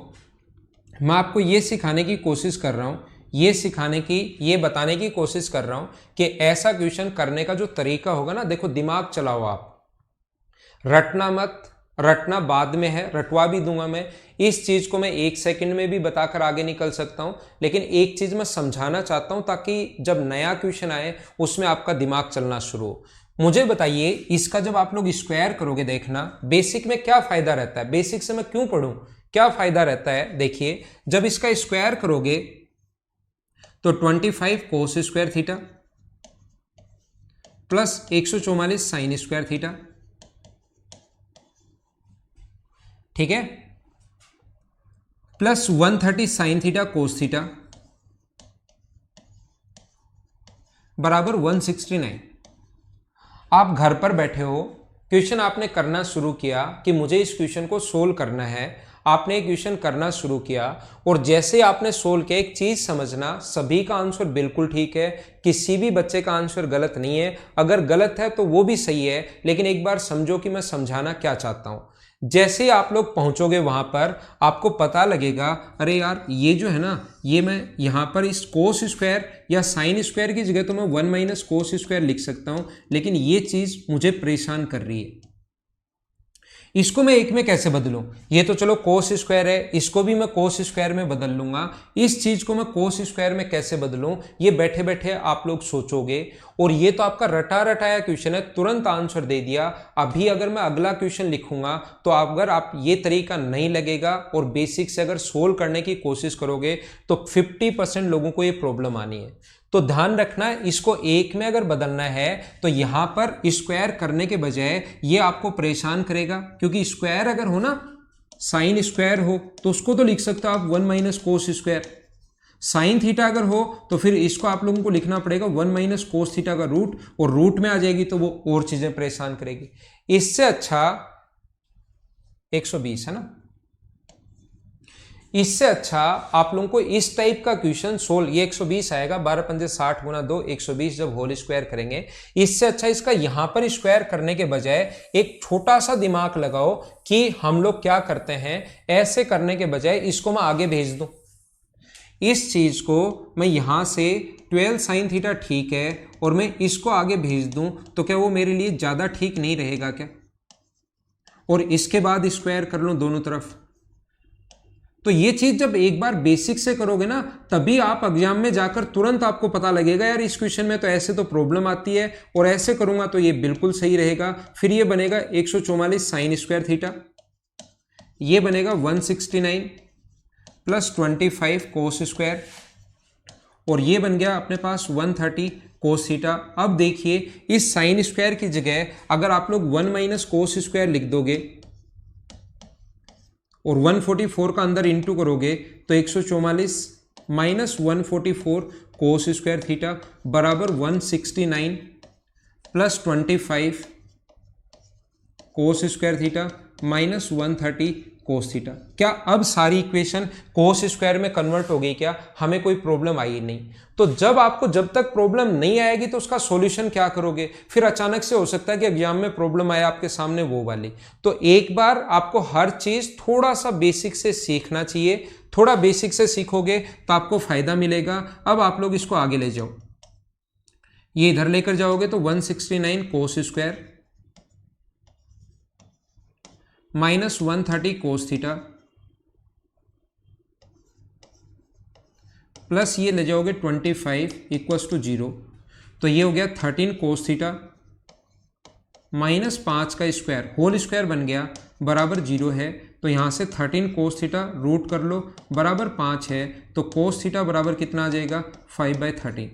मैं आपको ये सिखाने की कोशिश कर रहा हूं, ये बताने की कोशिश कर रहा हूं कि ऐसा क्वेश्चन करने का जो तरीका होगा ना, देखो दिमाग चलाओ आप, रटना मत, रटना बाद में है, रटवा भी दूंगा मैं। इस चीज को मैं 1 सेकंड में भी बताकर आगे निकल सकता हूं, लेकिन एक चीज मैं समझाना चाहता हूं ताकि जब नया क्वेश्चन आए उसमें आपका दिमाग चलना शुरू हो। मुझे बताइए, इसका जब आप लोग स्क्वायर करोगे, देखना बेसिक में क्या फायदा रहता है, बेसिक से मैं क्यों पढ़ूं, क्या फायदा रहता है। देखिए जब इसका स्क्वायर करोगे तो 25 कोस square theta plus 144 sign square theta, ठीक है, plus 130 sign theta cos theta बराबर 169। आप घर पर बैठे हो, क्वेश्चन आपने करना शुरू किया कि मुझे इस क्वेश्चन को सोल्व करना है, आपने एक क्वेश्चन करना शुरू किया और जैसे ही आपने सोल्व किया, एक चीज समझना, सभी का आंसर बिल्कुल ठीक है, किसी भी बच्चे का आंसर गलत नहीं है। अगर गलत है तो वो भी सही है, लेकिन एक बार समझो कि मैं समझाना क्या चाहता हूं। जैसे ही आप लोग पहुंचोगे वहां पर आपको पता लगेगा, अरे यार ये जो है ना, ये मैं यहां पर इस कोस स्क्वायर या साइन स्क्वायर की जगह तो मैं 1 माइनस कोस स्क्वायर लिख सकता हूं, लेकिन ये चीज मुझे परेशान कर रही है। इसको मैं एक में कैसे बदलूं? ये तो चलो कोस स्क्वायर है, इसको भी मैं कोस स्क्वायर में बदल लूंगा। इस चीज को मैं कोस स्क्वायर में कैसे बदलूं, ये बैठे बैठे आप लोग सोचोगे। और ये तो आपका रटा रटाया क्वेश्चन है, तुरंत आंसर दे दिया। अभी अगर मैं अगला क्वेश्चन लिखूंगा तो अगर आप ये तरीका नहीं लगेगा और बेसिक से अगर सोल्व करने की कोशिश करोगे तो 50% लोगों को ये प्रॉब्लम आनी है। तो ध्यान रखना, इसको एक में अगर बदलना है तो यहां पर स्क्वायर करने के बजाय ये आपको परेशान करेगा, क्योंकि स्क्वायर अगर हो ना, साइन स्क्वायर हो तो उसको तो लिख सकते हो आप 1 minus cos square. Sine theta अगर हो तो फिर इसको आप लोगों को लिखना पड़ेगा 1 माइनस कोस थीटा का रूट, और रूट में आ जाएगी तो वो और चीजें परेशान करेगी। इससे अच्छा 120 है ना, इससे अच्छा आप लोगों को इस टाइप का क्वेश्चन सोल्व, ये 120 आएगा, 12 पंजे 60 गुना 2 120 जब होल स्क्वायर करेंगे। इससे अच्छा इसका यहां पर स्क्वायर करने के बजाय एक छोटा सा दिमाग लगाओ कि हम लोग क्या करते हैं, ऐसे करने के बजाय इसको मैं आगे भेज दूं। इस चीज को मैं यहां से 12 साइन थीटा ठीक है और मैं इसको आगे भेज दूं तो क्या वो मेरे लिए ज्यादा ठीक नहीं रहेगा क्या? और इसके बाद स्क्वायर कर लूं दोनों तरफ। तो ये चीज जब एक बार बेसिक से करोगे ना, तभी आप एग्जाम में जाकर तुरंत आपको पता लगेगा यार इस क्वेश्चन में तो ऐसे तो प्रॉब्लम आती है और ऐसे करूंगा तो ये बिल्कुल सही रहेगा। फिर ये बनेगा 144 साइन स्क्वायर थीटा, ये बनेगा 169 प्लस 25 कोस स्क्वायर, और ये बन गया अपने पास 130 कोस थीटा। अब देखिए इस साइन स्क्वायर की जगह अगर आप लोग 1 माइनस कोस स्क्वायर लिख दोगे और 144 का अंदर इंटू करोगे तो 144 माइनस 144 कोस स्क्वायर थीटा बराबर 169 प्लस 25 कोस square theta minus 130 cos theta. क्या अब सारी इक्वेशन कोस स्क्वायर में कन्वर्ट हो गई क्या? हमें कोई प्रॉब्लम आई नहीं। तो जब तक प्रॉब्लम नहीं आएगी तो उसका सॉल्यूशन क्या करोगे? फिर अचानक से हो सकता है कि एग्जाम में प्रॉब्लम आए आपके सामने वो वाली। तो एक बार आपको हर चीज थोड़ा सा बेसिक से सीखना चाहिए। थोड़ा बेसिक से सीखोगे तो आपको फायदा मिलेगा। अब आप लोग इसको आगे ले जाओ, ये इधर लेकर जाओगे तो 169 कोस स्क्वायर माइनस 130 कोस थीटा प्लस ये ले जाओगे 25 इक्वल्स टू 0, तो ये हो गया 13 कोस थीटा माइनस 5 का स्क्वायर होल स्क्वायर बन गया बराबर 0 है। तो यहां से 13 कोस थीटा रूट कर लो बराबर 5 है, तो कोस थीटा बराबर कितना आ जाएगा 5/13।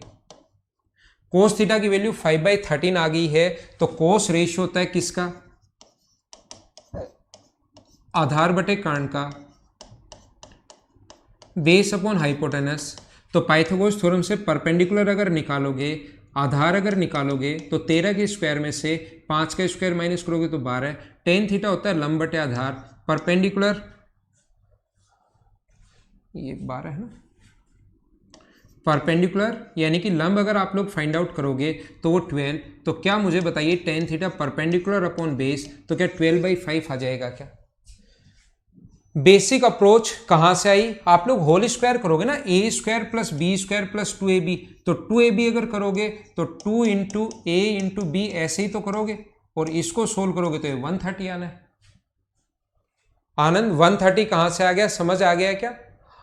कोस थीटा की वैल्यू 5/13 आ गई है। तो कोस रेशियो होता है किसका? आधार बटे कांड का, बेस अपॉन हाइपोटेनस। तो पाइथागोरस थ्योरम से परपेंडिकुलर अगर निकालोगे, आधार अगर निकालोगे तो 13 के स्क्वायर में से 5 का स्क्वायर माइनस करोगे तो 12। टेन थीटा होता है लंब बटे आधार, परपेंडिकुलर ये 12 है ना, परपेंडिकुलर यानी कि लंब अगर आप लोग फाइंड आउट करोगे तो वो 12। तो क्या मुझे बताइए tan theta perpendicular upon base, तो क्या 12/5 आ जाएगा क्या? बेसिक अप्रोच कहां से आई? आप लोग होल स्क्वायर करोगे ना, A square plus B square plus 2ab, तो 2ab अगर करोगे तो 2 इंटू ए इंटू बी ऐसे ही तो करोगे, और इसको सोल्व करोगे तो ये 130 आना है। आनंद 130 कहां से आ गया? समझ आ गया क्या?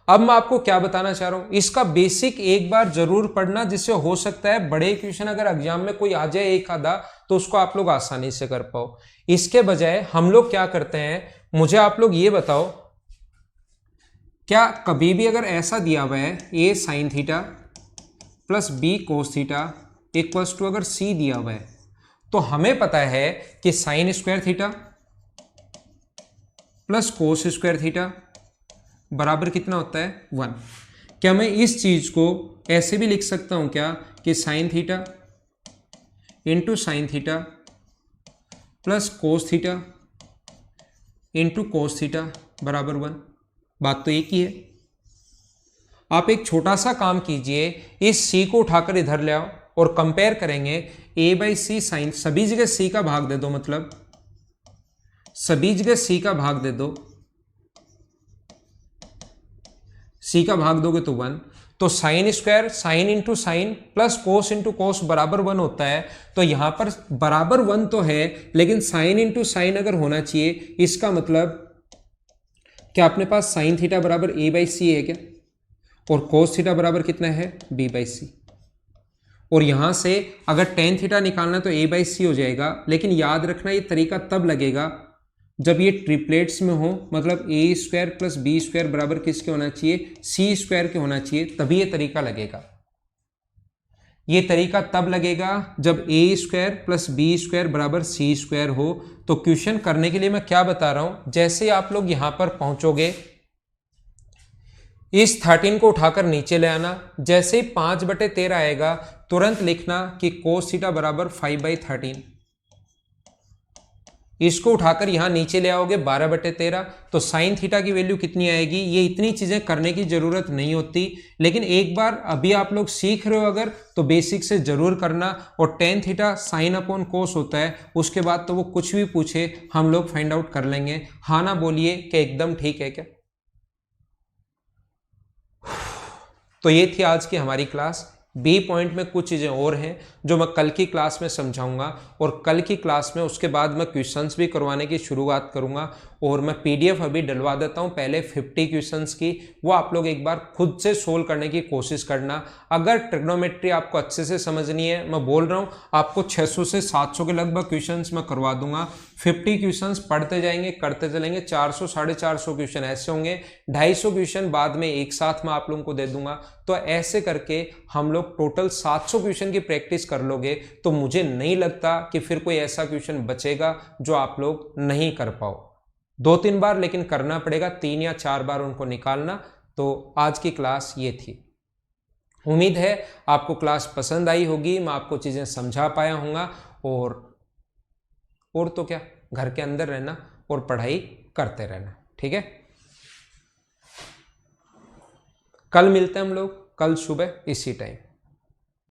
अब मैं आपको क्या बताना चाह रहा हूं, इसका बेसिक एक बार जरूर पढ़ना, जिससे हो सकता है बड़े इक्वेशन अगर एग्जाम में कोई आ जाए एक आधा तो उसको आप लोग आसानी से कर पाओ। इसके बजाय हम लोग क्या करते हैं, मुझे आप लोग ये बताओ, क्या कभी भी अगर ऐसा दिया हुआ है a sine theta plus b cos theta equals to अगर c दिया हुआ है, तो हमें पता है कि sign square theta plus cos square theta बराबर कितना होता है 1। क्या मैं इस चीज को ऐसे भी लिख सकता हूं क्या कि sine theta into sine theta plus cos theta into cos theta बराबर 1। बात तो एक ही है। आप एक छोटा सा काम कीजिए, इस c को उठाकर इधर ले आओ और कंपेयर करेंगे a बाई सी साइन, सभी जगह c का भाग दे दो, मतलब सभी जगह c का भाग दे दो, c का भाग दोगे तो 1, तो sine square sine into sine plus cos into cos बराबर 1 होता है। तो यहां पर बराबर 1 तो है, लेकिन साइन इंटू साइन अगर होना चाहिए, इसका मतलब क्या अपने पास साइन थीटा बराबर a बाई सी है क्या, और कोस थीटा बराबर कितना है b बाई सी। और यहां से अगर टेन थीटा निकालना तो a बाई सी हो जाएगा, लेकिन याद रखना ये तरीका तब लगेगा जब ये ट्रिपलेट्स में हो, मतलब ए स्क्वायर प्लस बी स्क्वायर बराबर किसके होना चाहिए, सी स्क्वायर के होना चाहिए, तभी ये तरीका लगेगा। ये तरीका तब लगेगा जब ए स्क्वायर प्लस बी स्क्वायर बराबर सी स्क्वायर हो। तो क्वेश्चन करने के लिए मैं क्या बता रहा हूं, जैसे आप लोग यहां पर पहुंचोगे, इस 13 को उठाकर नीचे ले आना, जैसे ही 5/13 आएगा तुरंत लिखना कि कोस थीटा बराबर 5/13। इसको उठाकर यहां नीचे ले आओगे 12/13, तो साइन थीटा की वैल्यू कितनी आएगी। ये इतनी चीजें करने की जरूरत नहीं होती, लेकिन एक बार अभी आप लोग सीख रहे हो अगर, तो बेसिक से जरूर करना। और टेन थीटा साइन अपॉन कोस होता है, उसके बाद तो वो कुछ भी पूछे हम लोग फाइंड आउट कर लेंगे। हाँ ना बोलिए कि एकदम ठीक है क्या। तो ये थी आज की हमारी क्लास। बी पॉइंट में कुछ चीज़ें और हैं जो मैं कल की क्लास में समझाऊंगा, और कल की क्लास में उसके बाद मैं क्वेश्चंस भी करवाने की शुरुआत करूंगा। और मैं पीडीएफ अभी डलवा देता हूं पहले 50 क्वेश्चंस की, वो आप लोग एक बार खुद से सोल्व करने की कोशिश करना। अगर ट्रिग्नोमेट्री आपको अच्छे से समझनी है, मैं बोल रहा हूं आपको 600 से 700 के लगभग क्वेश्चंस मैं करवा दूंगा। 50 क्वेश्चंस पढ़ते जाएंगे, करते चलेंगे, 400 450 क्वेश्चन ऐसे होंगे, 250 क्वेश्चन बाद में एक साथ मैं आप लोगों को दे दूंगा। तो ऐसे करके हम लोग टोटल 700 क्वेश्चन की प्रैक्टिस कर लोगे, तो मुझे नहीं लगता कि फिर कोई ऐसा क्वेश्चन बचेगा जो आप लोग नहीं कर पाओ। 2-3 बार लेकिन करना पड़ेगा, 3 या 4 बार उनको निकालना। तो आज की क्लास ये थी। उम्मीद है आपको क्लास पसंद आई होगी, मैं आपको चीजें समझा पाया हूँगा। और तो क्या, घर के अंदर रहना और पढ़ाई करते रहना, ठीक है। कल मिलते हैं हम लोग, कल सुबह इसी टाइम।